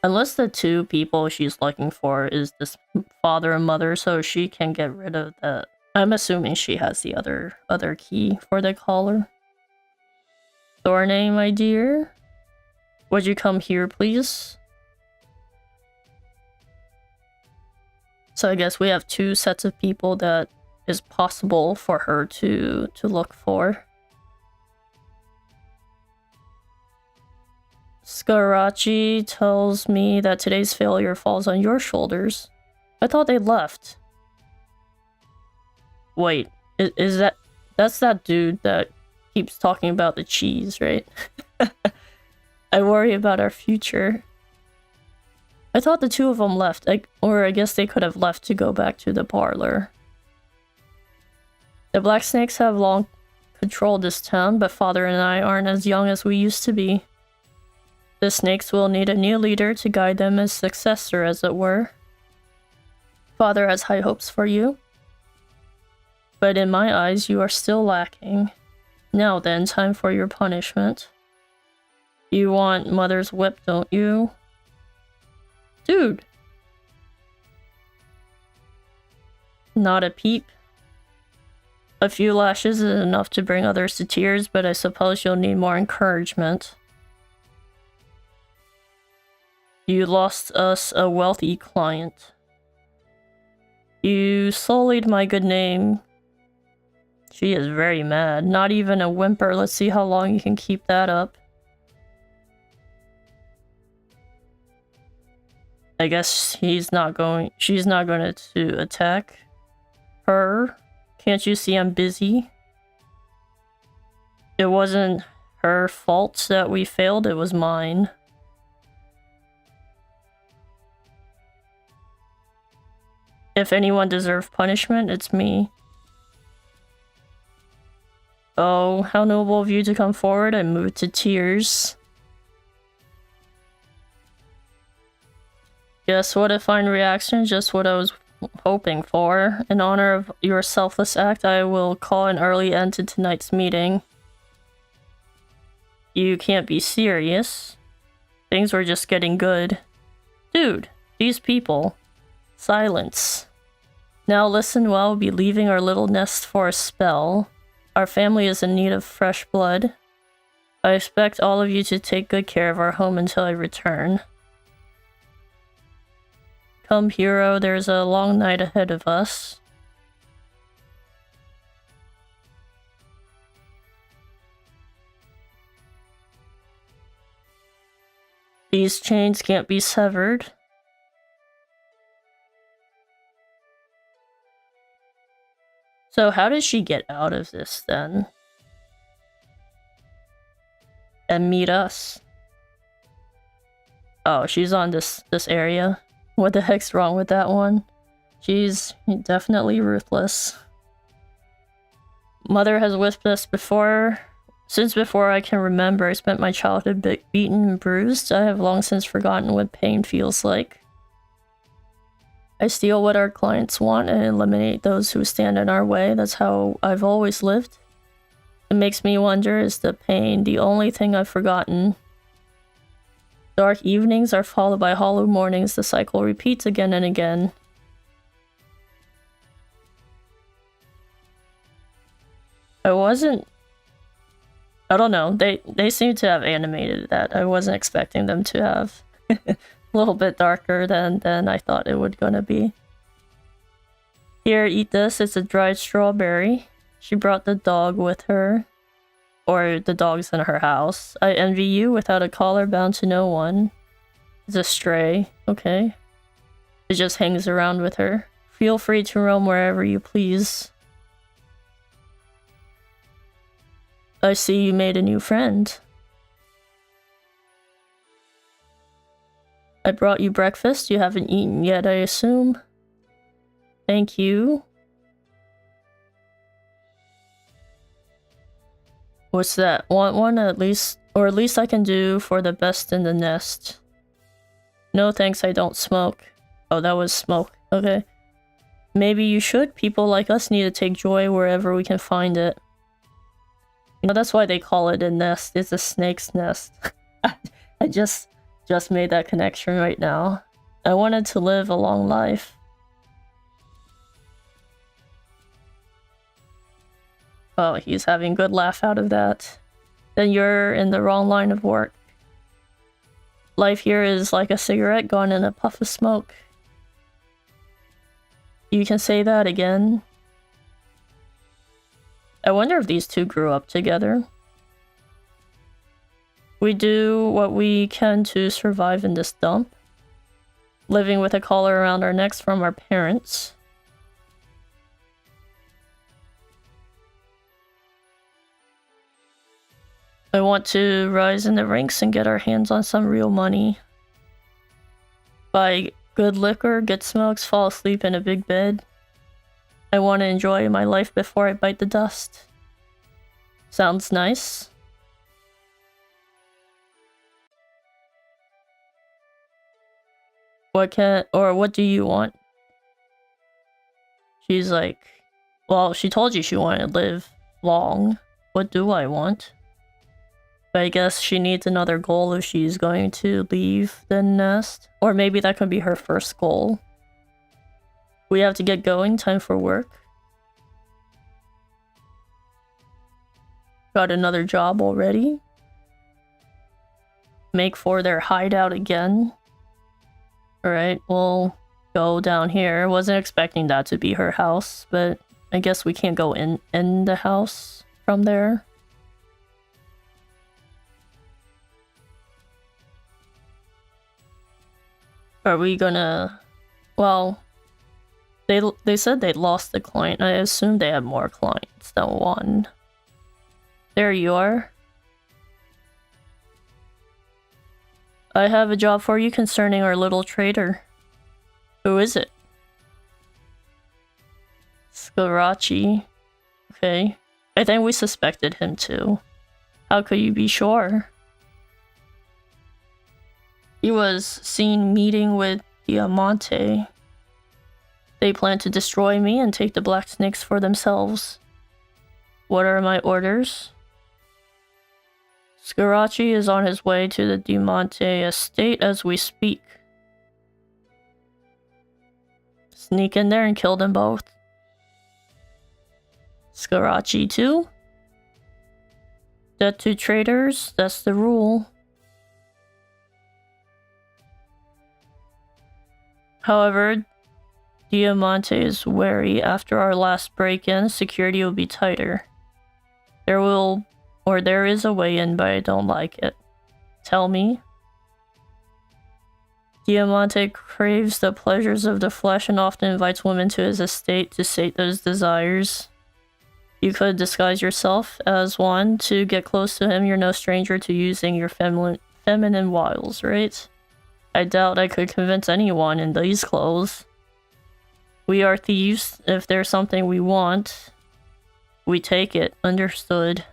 Unless the 2 people she's looking for is this Father and Mother, so she can get rid of that. I'm assuming she has the other key for the collar. Thorne, my dear? Would you come here, please? So I guess we have 2 sets of people that is possible for her to look for. Scarachi tells me that today's failure falls on your shoulders. I thought they left. Wait, is that's that dude that keeps talking about the cheese, right? I worry about our future. I thought the 2 of them left, or I guess they could have left to go back to the parlor. The Black Snakes have long controlled this town, but Father and I aren't as young as we used to be. The Snakes will need a new leader to guide them as successor, as it were. Father has high hopes for you. But in my eyes, you are still lacking. Now then, time for your punishment. You want Mother's whip, don't you? Dude! Not a peep. A few lashes is enough to bring others to tears, but I suppose you'll need more encouragement. You lost us a wealthy client. You sullied my good name. She is very mad. Not even a whimper. Let's see how long you can keep that up. I guess she's not going to attack her. Can't you see I'm busy? It wasn't her fault that we failed, it was mine. If anyone deserved punishment, it's me. Oh, how noble of you to come forward. I moved to tears. Yes, what a fine reaction, just what I was hoping for. In honor of your selfless act, I will call an early end to tonight's meeting. You can't be serious. Things were just getting good. Dude, these people. Silence. Now listen, well, we'll be leaving our little nest for a spell. Our family is in need of fresh blood. I expect all of you to take good care of our home until I return. Come, hero, there's a long night ahead of us. These chains can't be severed. So how did she get out of this then? And meet us? Oh, she's on this area. What the heck's wrong with that one? She's definitely ruthless. Mother has whipped us before. Since before I can remember, I spent my childhood beaten and bruised. I have long since forgotten what pain feels like. I steal what our clients want and eliminate those who stand in our way. That's how I've always lived. It makes me wonder, is the pain the only thing I've forgotten? Dark evenings are followed by hollow mornings. The cycle repeats again and again. I don't know. They seem to have animated that. I wasn't expecting them to have. A little bit darker than I thought it would gonna be. Here, eat this. It's a dried strawberry. She brought the dog with her. Or the dog's in her house. I envy you, without a collar, bound to no one. It's a stray. Okay. It just hangs around with her. Feel free to roam wherever you please. I see you made a new friend. I brought you breakfast. You haven't eaten yet, I assume. Thank you. What's that? Want one at least? Or at least I can do for the best in the nest. No thanks, I don't smoke. Oh, that was smoke. Okay. Maybe you should. People like us need to take joy wherever we can find it. You know, that's why they call it a nest. It's a snake's nest. I just made that connection right now. I wanted to live a long life. Oh, he's having a good laugh out of that. Then you're in the wrong line of work. Life here is like a cigarette gone in a puff of smoke. You can say that again. I wonder if these two grew up together. We do what we can to survive in this dump. Living with a collar around our necks from our parents. I want to rise in the ranks and get our hands on some real money. Buy good liquor, get smokes, fall asleep in a big bed. I want to enjoy my life before I bite the dust. Sounds nice. What do you want? She's like, well, she told you she wanted to live long. What do I want? But I guess she needs another goal if she's going to leave the nest. Or maybe that could be her first goal. We have to get going. Time for work. Got another job already. Make for their hideout again. Alright, we'll go down here. Wasn't expecting that to be her house, but I guess we can't go in the house from there. Are we gonna... Well, they said they lost the client. I assume they have more clients than one. There you are. I have a job for you concerning our little trader. Who is it? Scarachi. Okay. I think we suspected him too. How could you be sure? He was seen meeting with Diamante. They plan to destroy me and take the black snakes for themselves. What are my orders? Scarachi is on his way to the Diamante estate as we speak. Sneak in there and kill them both. Scarachi too? Death to traitors, that's the rule. However, Diamante is wary. After our last break-in, security will be tighter. There is a way in, but I don't like it. Tell me. Diamante craves the pleasures of the flesh and often invites women to his estate to sate those desires. You could disguise yourself as one to get close to him. You're no stranger to using your feminine wiles, right? I doubt I could convince anyone in these clothes. We are thieves. If there's something we want, we take it. Understood.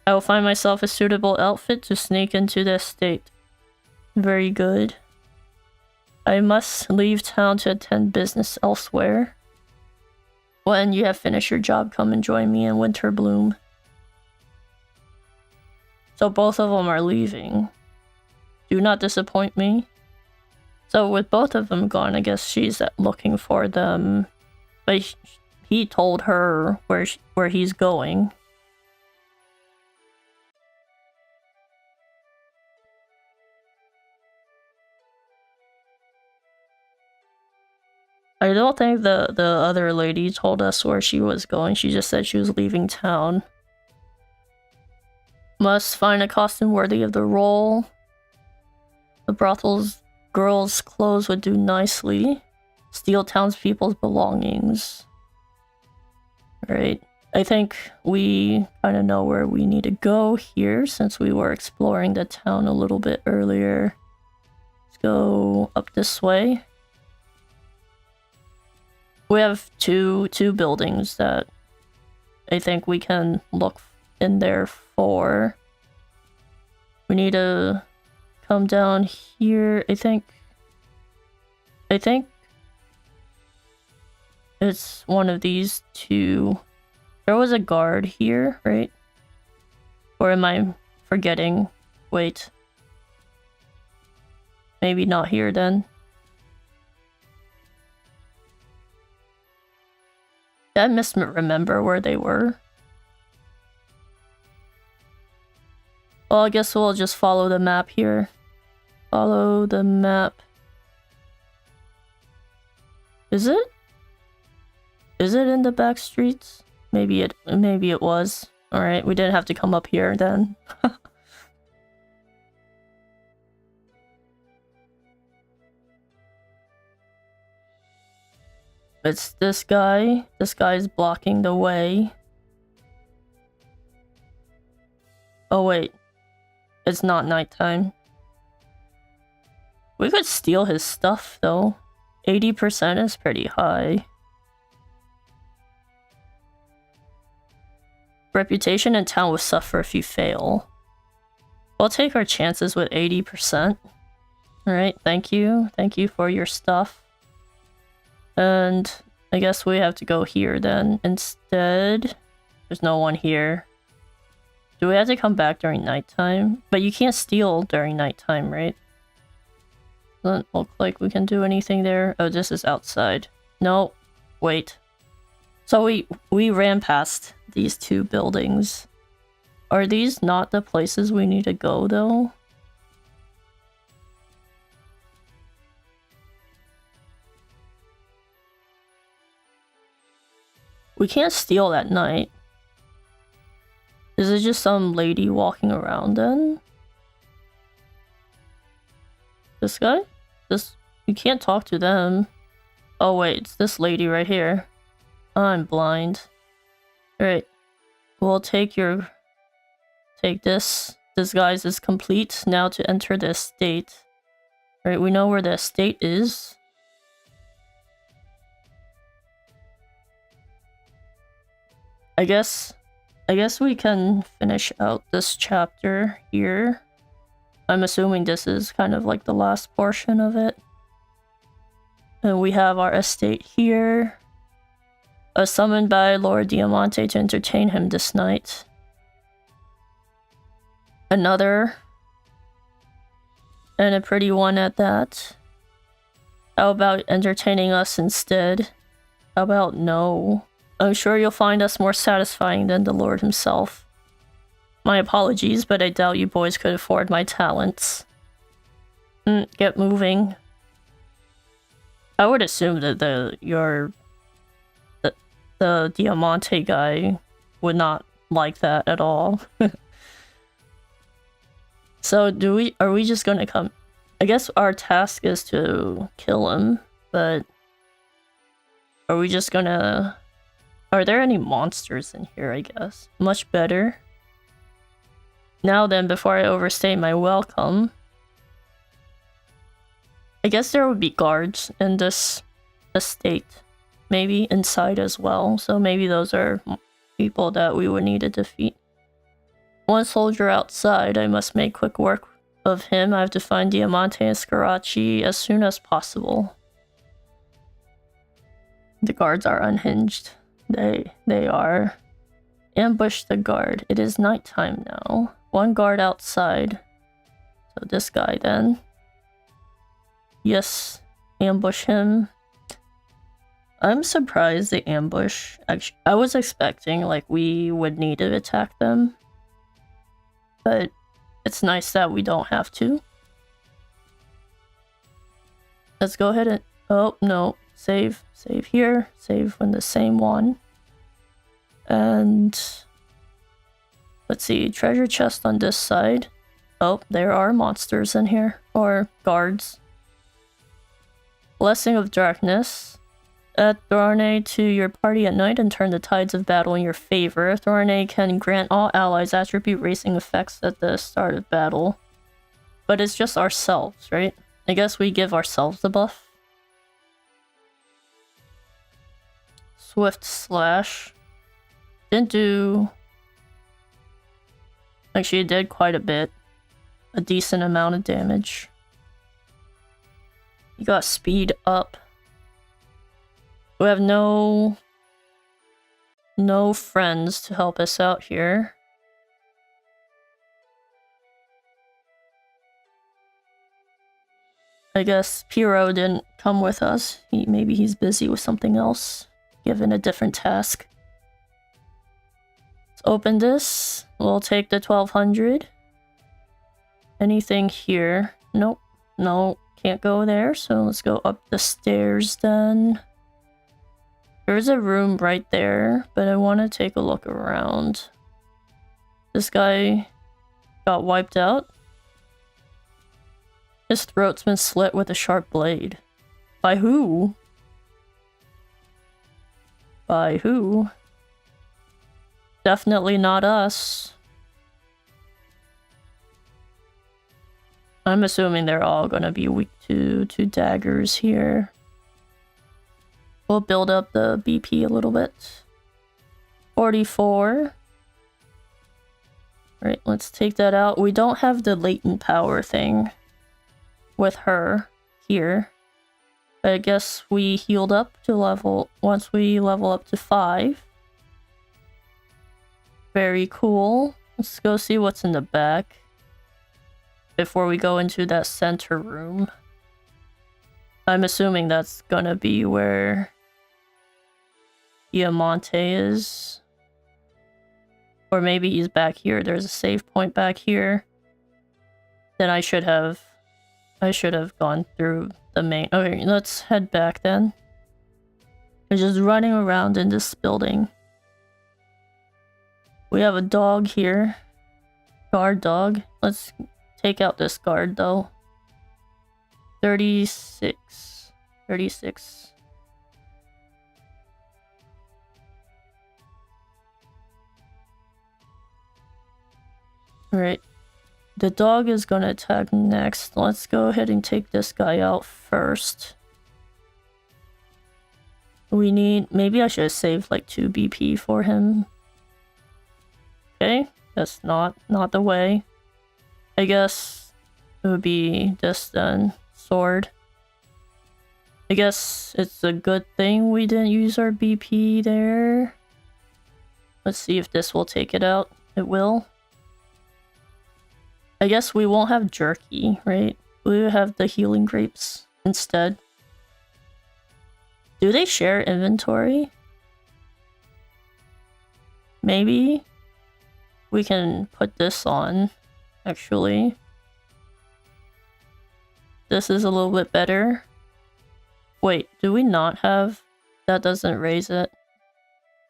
I will find myself a suitable outfit to sneak into the estate. Very good. I must leave town to attend business elsewhere. When you have finished your job, come and join me in Winterbloom. So both of them are leaving. Do not disappoint me. So with both of them gone, I guess she's looking for them. But he told her where he's going. I don't think the other lady told us where she was going. She just said she was leaving town. Must find a costume worthy of the role. The brothel's girls' clothes would do nicely. Steal townspeople's belongings. Right. I think we kind of know where we need to go here since we were exploring the town a little bit earlier. Let's go up this way. We have two buildings that I think we can look in there for. We need to come down here. I think it's one of these two. There was a guard here, right? Or am I forgetting? Wait. Maybe not here then. I misremember where they were. Well, I guess we'll just follow the map here. Follow the map. Is it? Is it in the back streets? Maybe it was. Alright, we didn't have to come up here then. It's this guy. This guy's blocking the way. Oh wait. It's not nighttime. We could steal his stuff though. 80% is pretty high. Reputation in town will suffer if you fail. We'll take our chances with 80%. Alright, thank you. Thank you for your stuff. And I guess we have to go here then. Instead, there's no one here. Do we have to come back during nighttime? But you can't steal during nighttime, right? Doesn't look like we can do anything there. Oh, this is outside. No, wait. So we ran past these two buildings. Are these not the places we need to go though? We can't steal at night. Is it just some lady walking around then? This guy? This... You can't talk to them. Oh wait, it's this lady right here. I'm blind. Alright. We'll take your... Take this. Disguise is complete. Now to enter the estate. Right, we know where the estate is. I guess we can finish out this chapter here. I'm assuming this is kind of like the last portion of it. And we have our estate here. Summoned by Lord Diamante to entertain him this night. Another. And a pretty one at that. How about entertaining us instead? How about no? I'm sure you'll find us more satisfying than the Lord himself. My apologies, but I doubt you boys could afford my talents. Get moving. I would assume that the Diamante guy would not like that at all. So are we just gonna come? I guess our task is to kill him, but are we just gonna... Are there any monsters in here, I guess? Much better. Now then, before I overstay my welcome... I guess there would be guards in this estate. Maybe inside as well, so maybe those are people that we would need to defeat. One soldier outside, I must make quick work of him. I have to find Diamante and Scarachi as soon as possible. The guards are unhinged. They are. Ambush the guard. It is nighttime now. One guard outside. So this guy then. Yes, ambush him. I'm surprised the ambush. Actually, I was expecting like we would need to attack them. But it's nice that we don't have to. Let's go ahead and... Oh, no. Save here. Save when the same one. And... Let's see. Treasure chest on this side. Oh, there are monsters in here. Or guards. Blessing of Darkness. Add Thorne to your party at night and turn the tides of battle in your favor. Thorne can grant all allies attribute racing effects at the start of battle. But it's just ourselves, right? I guess we give ourselves the buff. Swift Slash. Didn't do... Actually, it did quite a bit. A decent amount of damage. You got speed up. We have no friends to help us out here. I guess Piro didn't come with us. Maybe he's busy with something else, given a different task. Let's open this. We'll take the 1200. Anything here? Nope. No, can't go there. So let's go up the stairs then. There's a room right there, but I want to take a look around. This guy got wiped out. His throat's been slit with a sharp blade. By who? By who? Definitely not us. I'm assuming they're all gonna be weak to daggers here. We'll build up the BP a little bit. 44. Right, let's take that out. We don't have the latent power thing with her here. I guess we healed up to level... Once we level up to 5. Very cool. Let's go see what's in the back before we go into that center room. I'm assuming that's gonna be where Diamante is. Or maybe he's back here. There's a save point back here. Then I should have gone through the main... Okay, let's head back then. They're just running around in this building. We have a dog here. Guard dog. Let's take out this guard though. 36. 36. Alright. The dog is gonna attack next. Let's go ahead and take this guy out first. We need... Maybe I should have saved like 2 BP for him. Okay, that's not the way. I guess it would be this then. Sword. I guess it's a good thing we didn't use our BP there. Let's see if this will take it out. It will. I guess we won't have jerky, right? We will have the healing grapes instead. Do they share inventory? Maybe we can put this on, actually. This is a little bit better. Wait, do we not have... That doesn't raise it.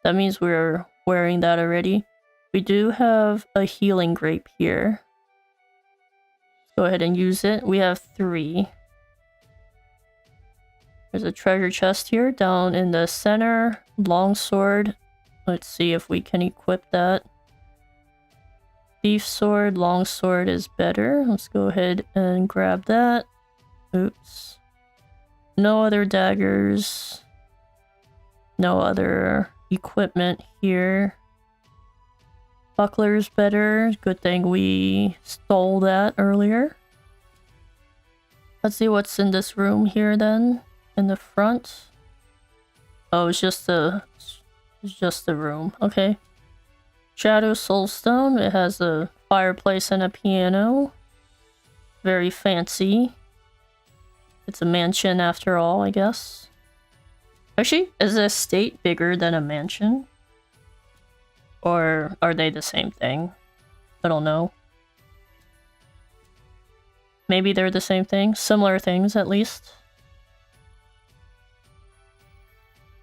That means we're wearing that already. We do have a healing grape here. Go ahead and use it. We have 3. There's a treasure chest here down in the center. Longsword. Let's see if we can equip that. Thief sword, longsword is better. Let's go ahead and grab that. Oops. No other daggers. No other equipment here. Buckler's better. Good thing we stole that earlier. Let's see what's in this room here then. In the front. Oh, it's just the room. Okay. Shadow Soulstone. It has a fireplace and a piano. Very fancy. It's a mansion after all, I guess. Actually, is a estate bigger than a mansion? Or are they the same thing? I don't know. Maybe they're the same thing. Similar things, at least.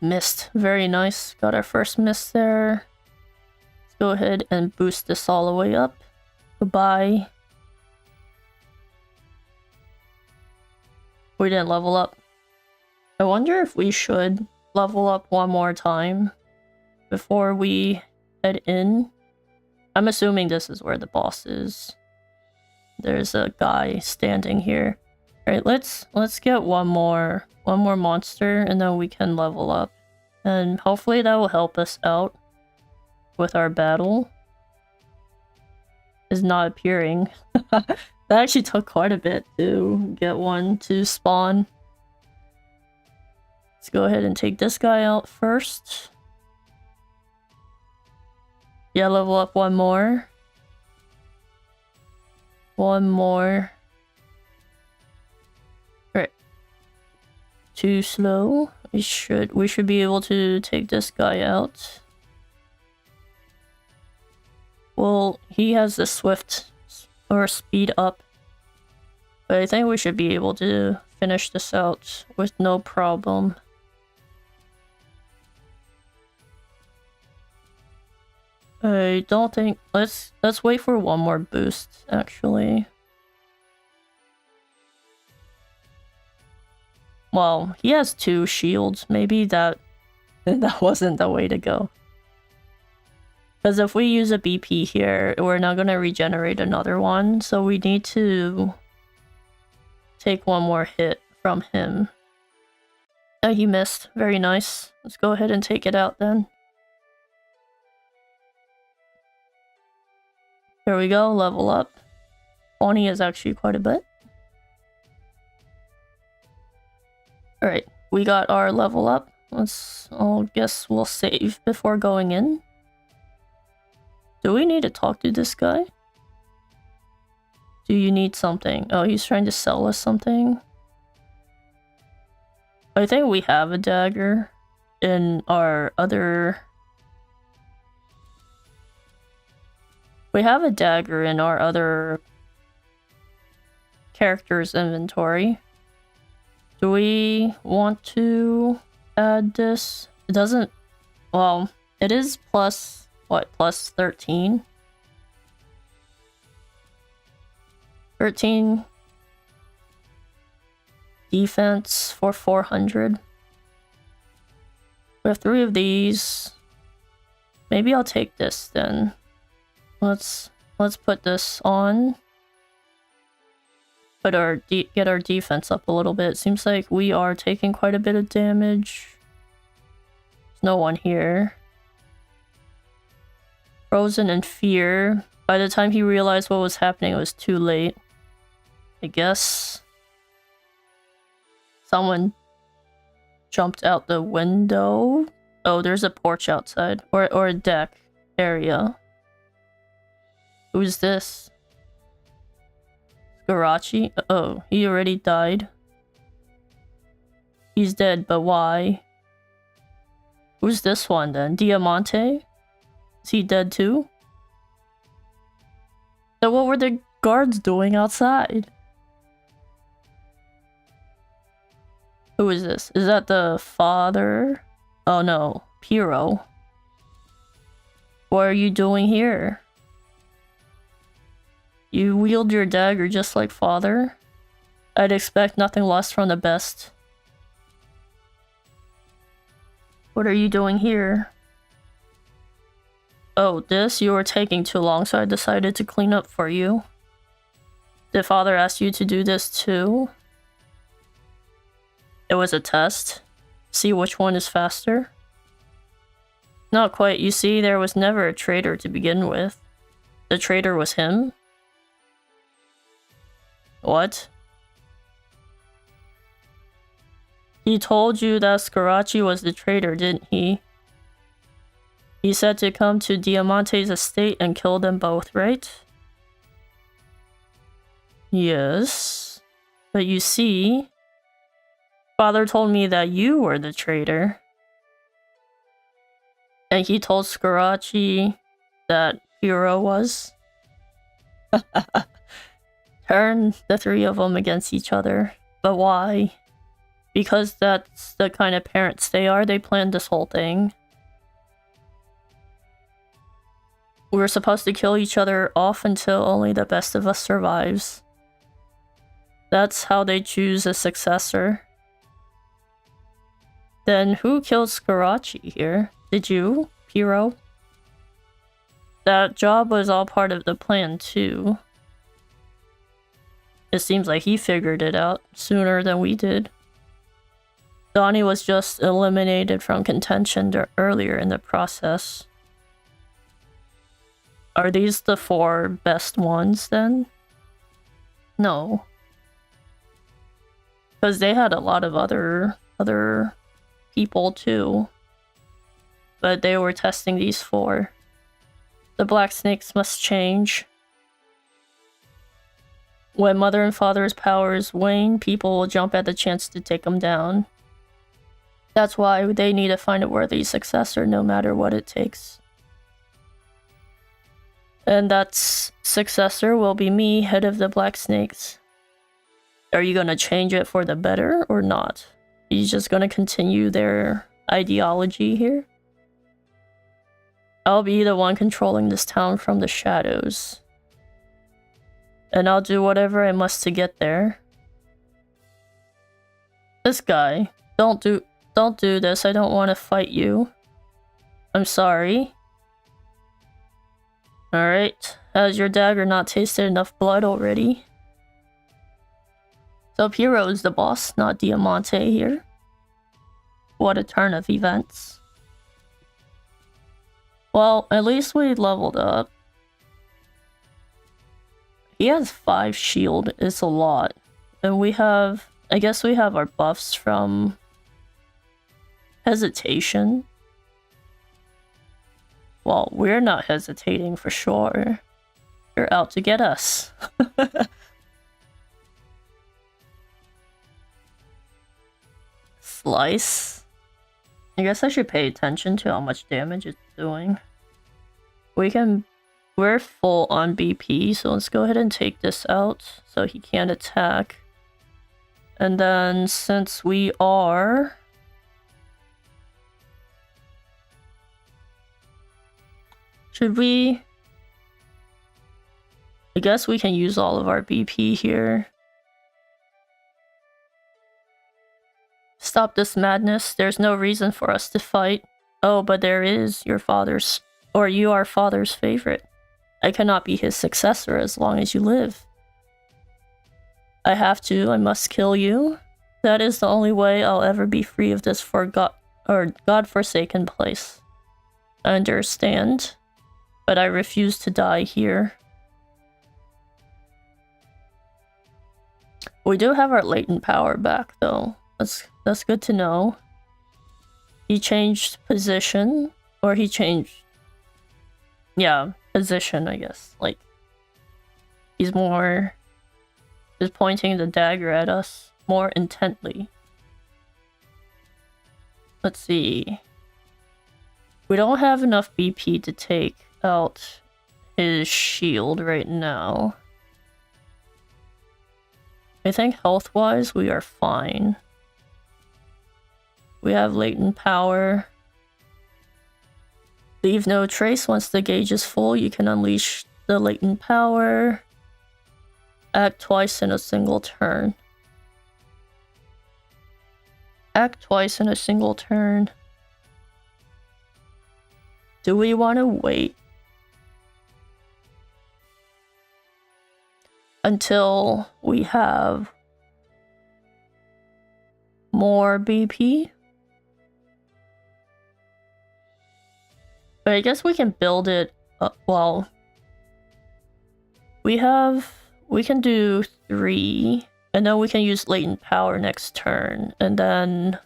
Mist. Very nice. Got our first mist there. Let's go ahead and boost this all the way up. Goodbye. We didn't level up. I wonder if we should level up one more time before we head in. I'm assuming this is where the boss is. There's a guy standing here. Alright, let's get one more monster and then we can level up. And hopefully that will help us out with our battle. Is not appearing. That actually took quite a bit to get one to spawn. Let's go ahead and take this guy out first. Yeah, level up one more. One more. Right. Too slow. We should be able to take this guy out. Well, he has the swift or speed up. But I think we should be able to finish this out with no problem. I don't think... Let's wait for one more boost, actually. Well, he has 2 shields. Maybe that wasn't the way to go. Because if we use a BP here, we're not going to regenerate another one. So we need to take one more hit from him. Oh, he missed. Very nice. Let's go ahead and take it out then. Here we go, level up. 20 is actually quite a bit. Alright, we got our level up. I guess we'll save before going in. Do we need to talk to this guy? Do you need something? Oh, he's trying to sell us something. I think we have a dagger in our other... We have a dagger in our other character's inventory. Do we want to add this? It doesn't... Well, it is plus... What? Plus 13? 13... defense for 400. We have 3 of these. Maybe I'll take this then. Let's put this on. Put our get our defense up a little bit. Seems like we are taking quite a bit of damage. There's no one here. Frozen in fear. By the time he realized what was happening, it was too late. I guess someone jumped out the window. Oh, there's a porch outside. Or a deck area. Who's this? Garachi? Oh, he already died. He's dead, but why? Who's this one then? Diamante? Is he dead too? So what were the guards doing outside? Who is this? Is that the father? Oh no, Piero. What are you doing here? You wield your dagger just like father? I'd expect nothing less from the best. What are you doing here? Oh, this? You were taking too long, so I decided to clean up for you. Did father ask you to do this too? It was a test. See which one is faster? Not quite. You see, there was never a traitor to begin with. The traitor was him? What? He told you that Scarachi was the traitor, didn't he? He said to come to Diamante's estate and kill them both, right? Yes. But you see, father told me that you were the traitor. And he told Scarachi that Piero was. Turn the 3 of them against each other. But why? Because that's the kind of parents they are. They planned this whole thing. We're supposed to kill each other off until only the best of us survives. That's how they choose a successor. Then who killed Scarachi here? Did you, Piero? That job was all part of the plan too. It seems like he figured it out sooner than we did. Donnie was just eliminated from contention earlier in the process. Are these the 4 best ones then? No. Because they had a lot of other people too. But they were testing these 4. The black snakes must change. When mother and father's powers wane, people will jump at the chance to take them down. That's why they need to find a worthy successor no matter what it takes. And that successor will be me, head of the black snakes. Are you gonna change it for the better or not? Are you just gonna continue their ideology here? I'll be the one controlling this town from the shadows. And I'll do whatever I must to get there. This guy, don't do this. I don't want to fight you. I'm sorry. Alright, has your dagger not tasted enough blood already? So Piero is the boss, not Diamante here. What a turn of events. Well, at least we leveled up. He has 5 shield, it's a lot. And we have, I guess we have our buffs from hesitation. Well, we're not hesitating for sure. You're out to get us. Slice. I guess I should pay attention to how much damage it's doing. We're full on BP, so let's go ahead and take this out so he can't attack. And then since we are Should we? I guess we can use all of our BP here. Stop this madness. There's no reason for us to fight. Oh, but there is. Your father's... Or you are father's favorite. I cannot be his successor as long as you live. I have to. I must kill you. That is the only way I'll ever be free of this God-forsaken place. I understand, but I refuse to die here. We do have our latent power back, though. That's good to know. He changed position, or he changed... Yeah, position, I guess. Like, he's more... He's pointing the dagger at us more intently. Let's see. We don't have enough BP to take out his shield right now. I think health-wise, we are fine. We have latent power. Leave no trace. Once the gauge is full, you can unleash the latent power. Act twice in a single turn. Act twice in a single turn. Do we want to wait until we have more BP? But I guess we can build it up. Well, we can do 3, and then we can use latent power next turn, and then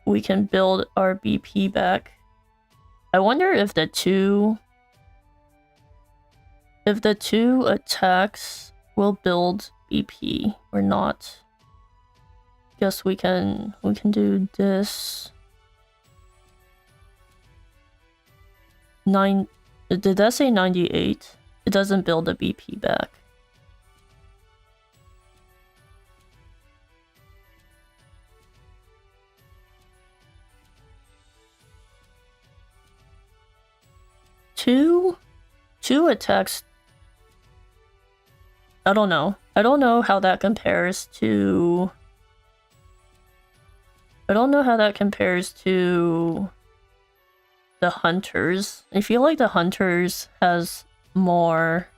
we can build our BP back. I wonder if the two attacks will build BP or not. Guess we can do this. Did that say 98? It doesn't build the BP back. Two attacks. I don't know. I don't know how that compares to... I don't know how that compares to the Hunters. I feel like the Hunters has more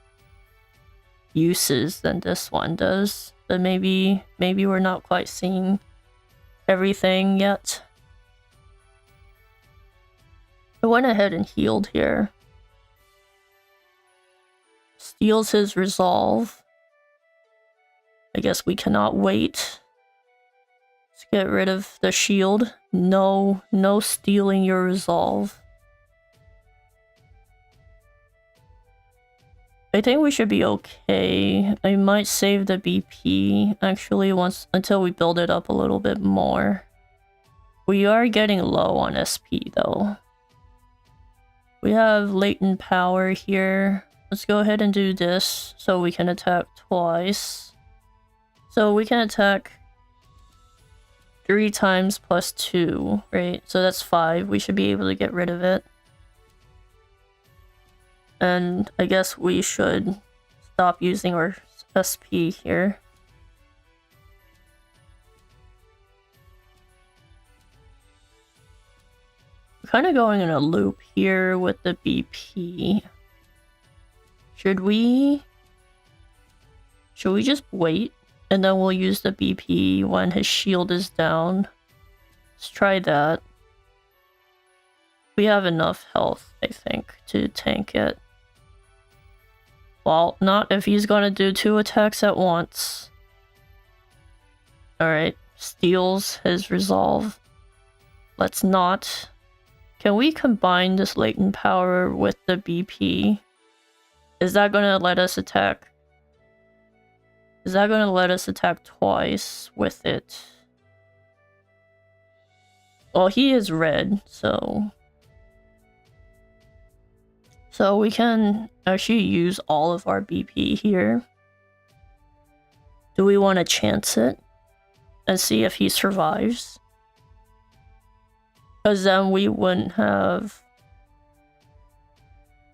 uses than this one does. But maybe we're not quite seeing everything yet. I went ahead and healed here. Steals his resolve. I guess we cannot wait. Let's get rid of the shield. No stealing your resolve. I think we should be okay. I might save the BP actually until we build it up a little bit more. We are getting low on SP though. We have latent power here. Let's go ahead and do this so we can attack twice. So we can attack 3 times plus 2, right? So that's 5. We should be able to get rid of it. And I guess we should stop using our SP here. We're kind of going in a loop here with the BP. Should we just wait and then we'll use the BP when his shield is down? Let's try that. We have enough health, I think, to tank it. Well, not if he's gonna do 2 attacks at once. Alright, steals his resolve. Let's not. Can we combine this latent power with the BP? Is that gonna let us attack? Is that gonna let us attack twice with it? Well, he is red, so we can actually use all of our BP here. Do we want to chance it and see if he survives? Because then we wouldn't have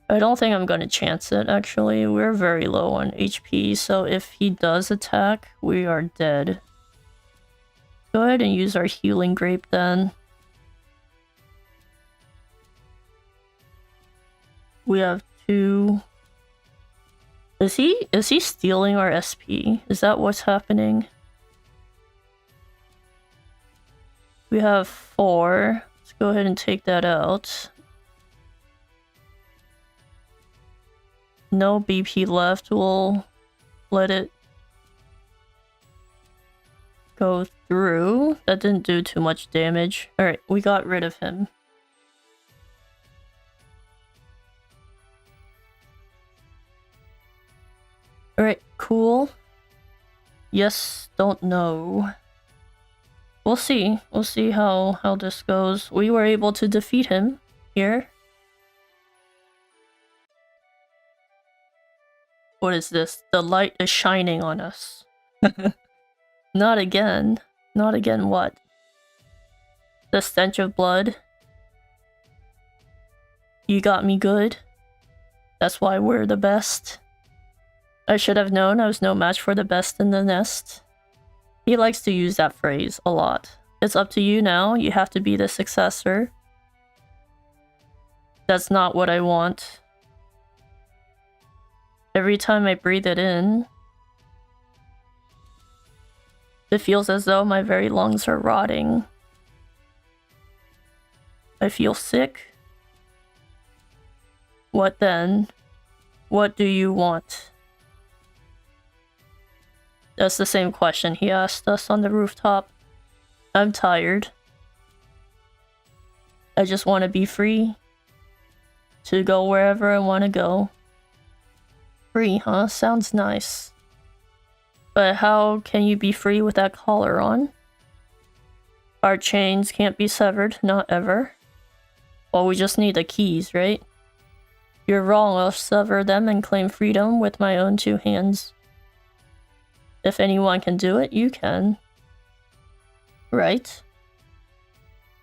I don't think I'm gonna chance it, actually. We're very low on HP, so if he does attack, we are dead. Go ahead and use our healing grape then. We have 2. Is he stealing our SP? Is that what's happening? We have 4. Let's go ahead and take that out. No BP left. We'll let it go through. That didn't do too much damage. Alright, we got rid of him. Alright, cool. Yes, don't know. We'll see. We'll see how this goes. We were able to defeat him here. What is this? The light is shining on us. Not again. Not again what? The stench of blood. You got me good. That's why we're the best. I should have known I was no match for the best in the nest. He likes to use that phrase a lot. It's up to you now. You have to be the successor. That's not what I want. Every time I breathe it in, it feels as though my very lungs are rotting. I feel sick. What then? What do you want? That's the same question he asked us on the rooftop. I'm tired. I just want to be free. To go wherever I want to go. Free, huh? Sounds nice. But how can you be free with that collar on? Our chains can't be severed, not ever. Well, we just need the keys, right? You're wrong, I'll sever them and claim freedom with my own 2 hands. If anyone can do it, you can. Right?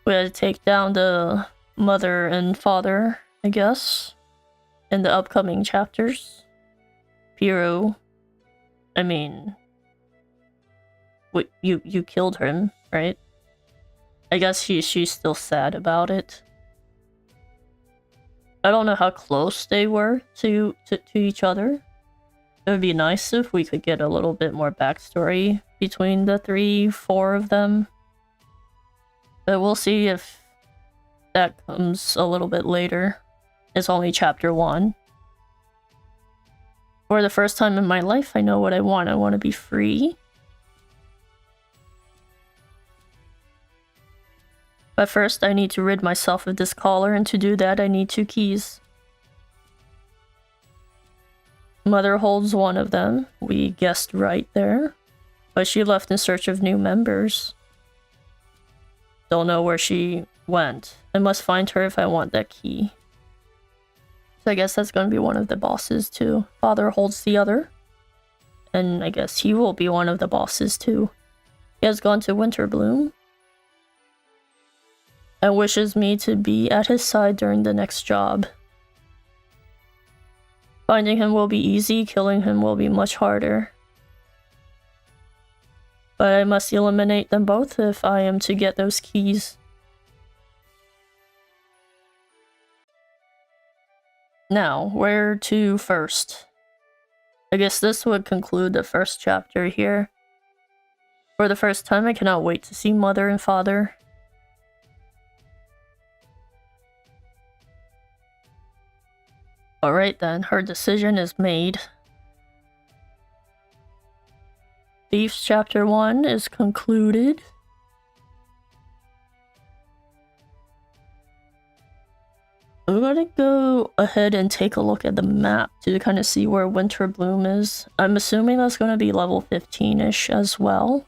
We had to take down the mother and father, I guess, in the upcoming chapters. Piero, I mean, you killed him, right? I guess she's still sad about it. I don't know how close they were to each other. It would be nice if we could get a little bit more backstory between the 3-4 of them. But we'll see if that comes a little bit later. It's only chapter 1. For the first time in my life, I know what I want. I want to be free. But first, I need to rid myself of this collar, and to do that, I need 2 keys. Mother holds one of them. We guessed right there. But she left in search of new members. Don't know where she went. I must find her if I want that key. So I guess that's going to be one of the bosses too. Father holds the other. And I guess he will be one of the bosses too. He has gone to Winterbloom. And wishes me to be at his side during the next job. Finding him will be easy, killing him will be much harder. But I must eliminate them both if I am to get those keys. Now, where to first? I guess this would conclude the first chapter here. For the first time, I cannot wait to see Mother and Father. Alright then, her decision is made. Thieves chapter 1 is concluded. I'm gonna go ahead and take a look at the map to kind of see where Winterbloom is. I'm assuming that's gonna be level 15-ish as well.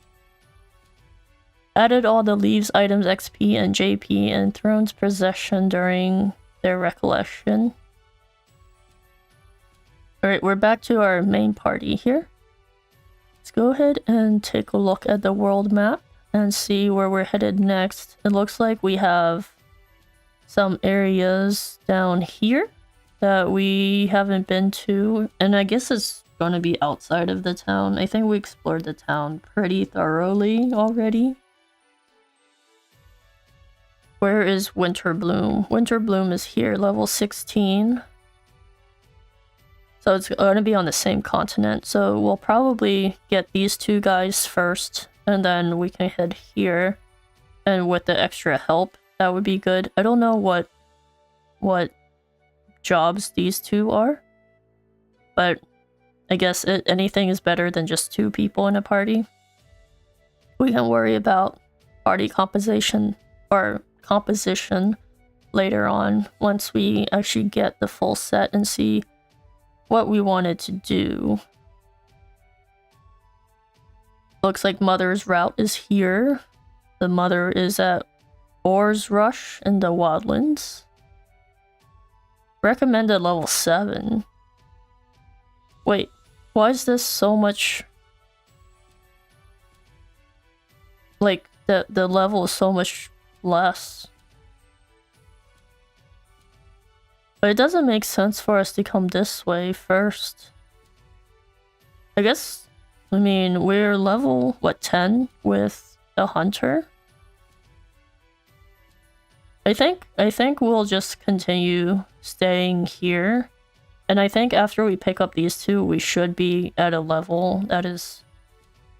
Added all the leaves, items, XP, and JP in Throne's possession during their recollection. Alright, we're back to our main party here. Let's go ahead and take a look at the world map and see where we're headed next. It looks like we have some areas down here that we haven't been to, and I guess it's gonna be outside of the town. I think we explored the town pretty thoroughly already. Where is Winterbloom? Winterbloom is here, level 16. So it's gonna be on the same continent, so we'll probably get these two guys first, and then we can head here. And with the extra help, that would be good. I don't know what jobs these two are, but I guess anything is better than just 2 people in a party. We can worry about party composition later on once we actually get the full set and see what we wanted to do. Looks like Mother's route is here. The Mother is at Oars Rush in the Wildlands. Recommended level 7. Wait, why is this so much... Like, the level is so much less. But it doesn't make sense for us to come this way first. I guess, I mean, we're level, what, 10 with the Hunter? I think we'll just continue staying here. And I think after we pick up these two, we should be at a level that is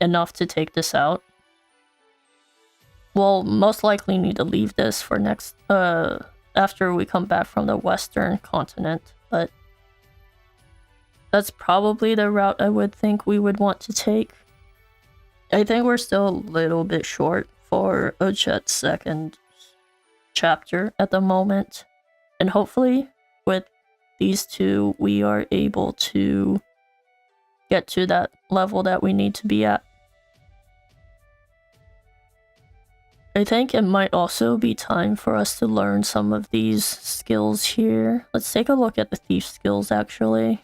enough to take this out. We'll most likely need to leave this for next, after we come back from the western continent, but that's probably the route I would think we would want to take. I think we're still a little bit short for Ochet's second chapter at the moment, and hopefully with these two we are able to get to that level that we need to be at. I think it might also be time for us to learn some of these skills here. Let's take a look at the thief skills actually.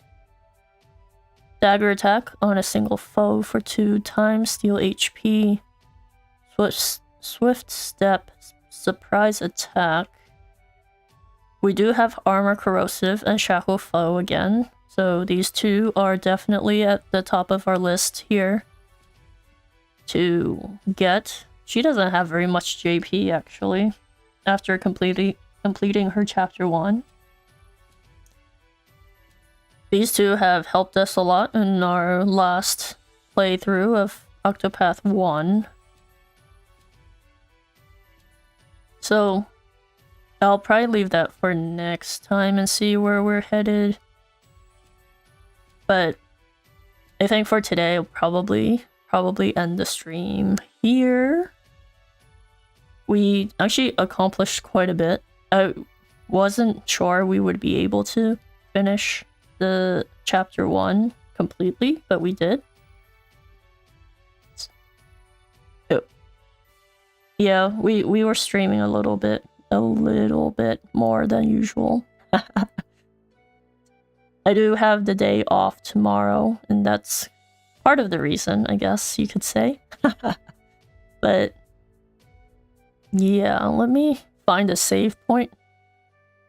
Dagger attack on a single foe for 2 times steal HP. Swift step, surprise attack. We do have armor corrosive and shackle foe again, so these two are definitely at the top of our list here to get. She doesn't have very much JP actually after completing her chapter 1. These two have helped us a lot in our last playthrough of Octopath 1. So I'll probably leave that for next time and see where we're headed. But I think for today I'll probably end the stream here. We actually accomplished quite a bit. I wasn't sure we would be able to finish the chapter 1 completely, but we did. Oh. Yeah, we were streaming a little bit more than usual. I do have the day off tomorrow, and that's part of the reason, I guess you could say. But yeah, let me find a save point.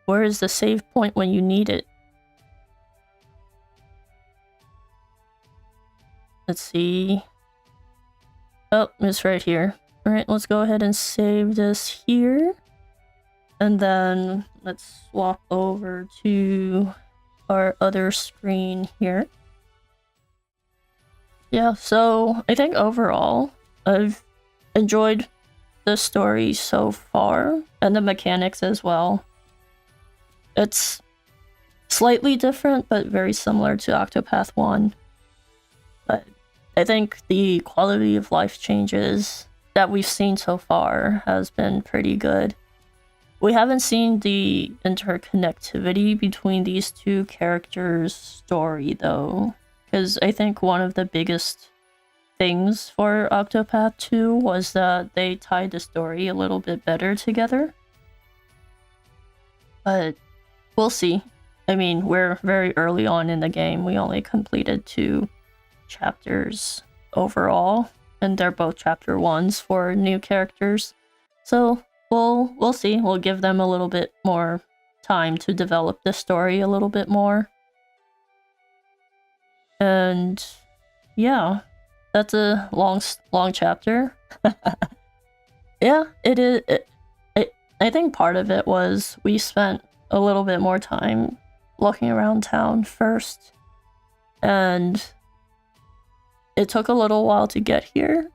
Where is the save point when you need it? Let's see. Oh, it's right here. Alright, let's go ahead and save this here. And then let's swap over to our other screen here. Yeah, so I think overall I've enjoyed the story so far, and the mechanics as well. It's slightly different, but very similar to Octopath 1. But I think the quality of life changes that we've seen so far has been pretty good. We haven't seen the interconnectivity between these two characters' story though, because I think one of the biggest things for Octopath 2 was that they tied the story a little bit better together. But we'll see. I mean, we're very early on in the game. We only completed 2 chapters overall, and they're both chapter 1s for new characters. So we'll see. We'll give them a little bit more time to develop the story a little bit more. And yeah, that's a long chapter. Yeah, it is. I think part of it was we spent a little bit more time looking around town first, and it took a little while to get here.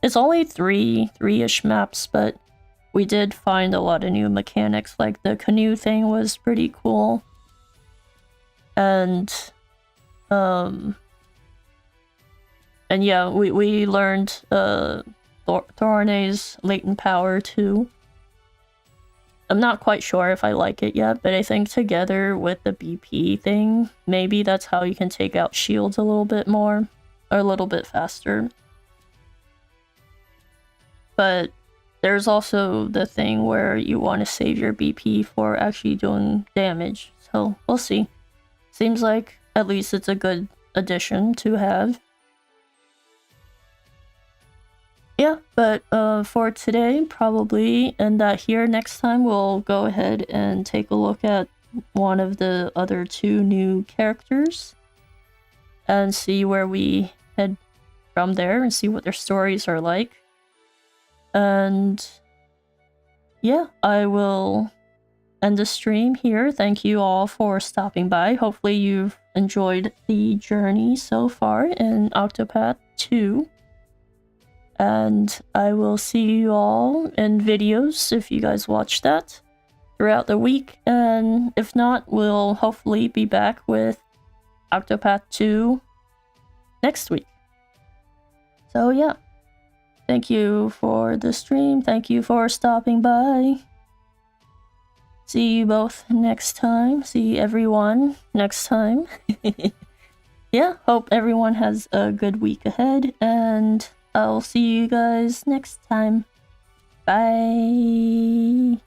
It's only three-ish maps, but we did find a lot of new mechanics, like the canoe thing was pretty cool. And yeah, we learned Thorne's latent power too. I'm not quite sure if I like it yet, but I think together with the BP thing, maybe that's how you can take out shields a little bit more, or a little bit faster. But there's also the thing where you want to save your BP for actually doing damage, so we'll see. Seems like at least it's a good addition to have. Yeah, but for today, probably end that here. Next time, we'll go ahead and take a look at one of the other two new characters and see where we head from there and see what their stories are like. And yeah, I will end the stream here. Thank you all for stopping by. Hopefully you've enjoyed the journey so far in Octopath 2. And I will see you all in videos if you guys watch that throughout the week. And if not, we'll hopefully be back with Octopath 2 next week. So yeah, thank you for the stream. Thank you for stopping by. See you both next time. See everyone next time. Yeah, hope everyone has a good week ahead, and I'll see you guys next time. Bye.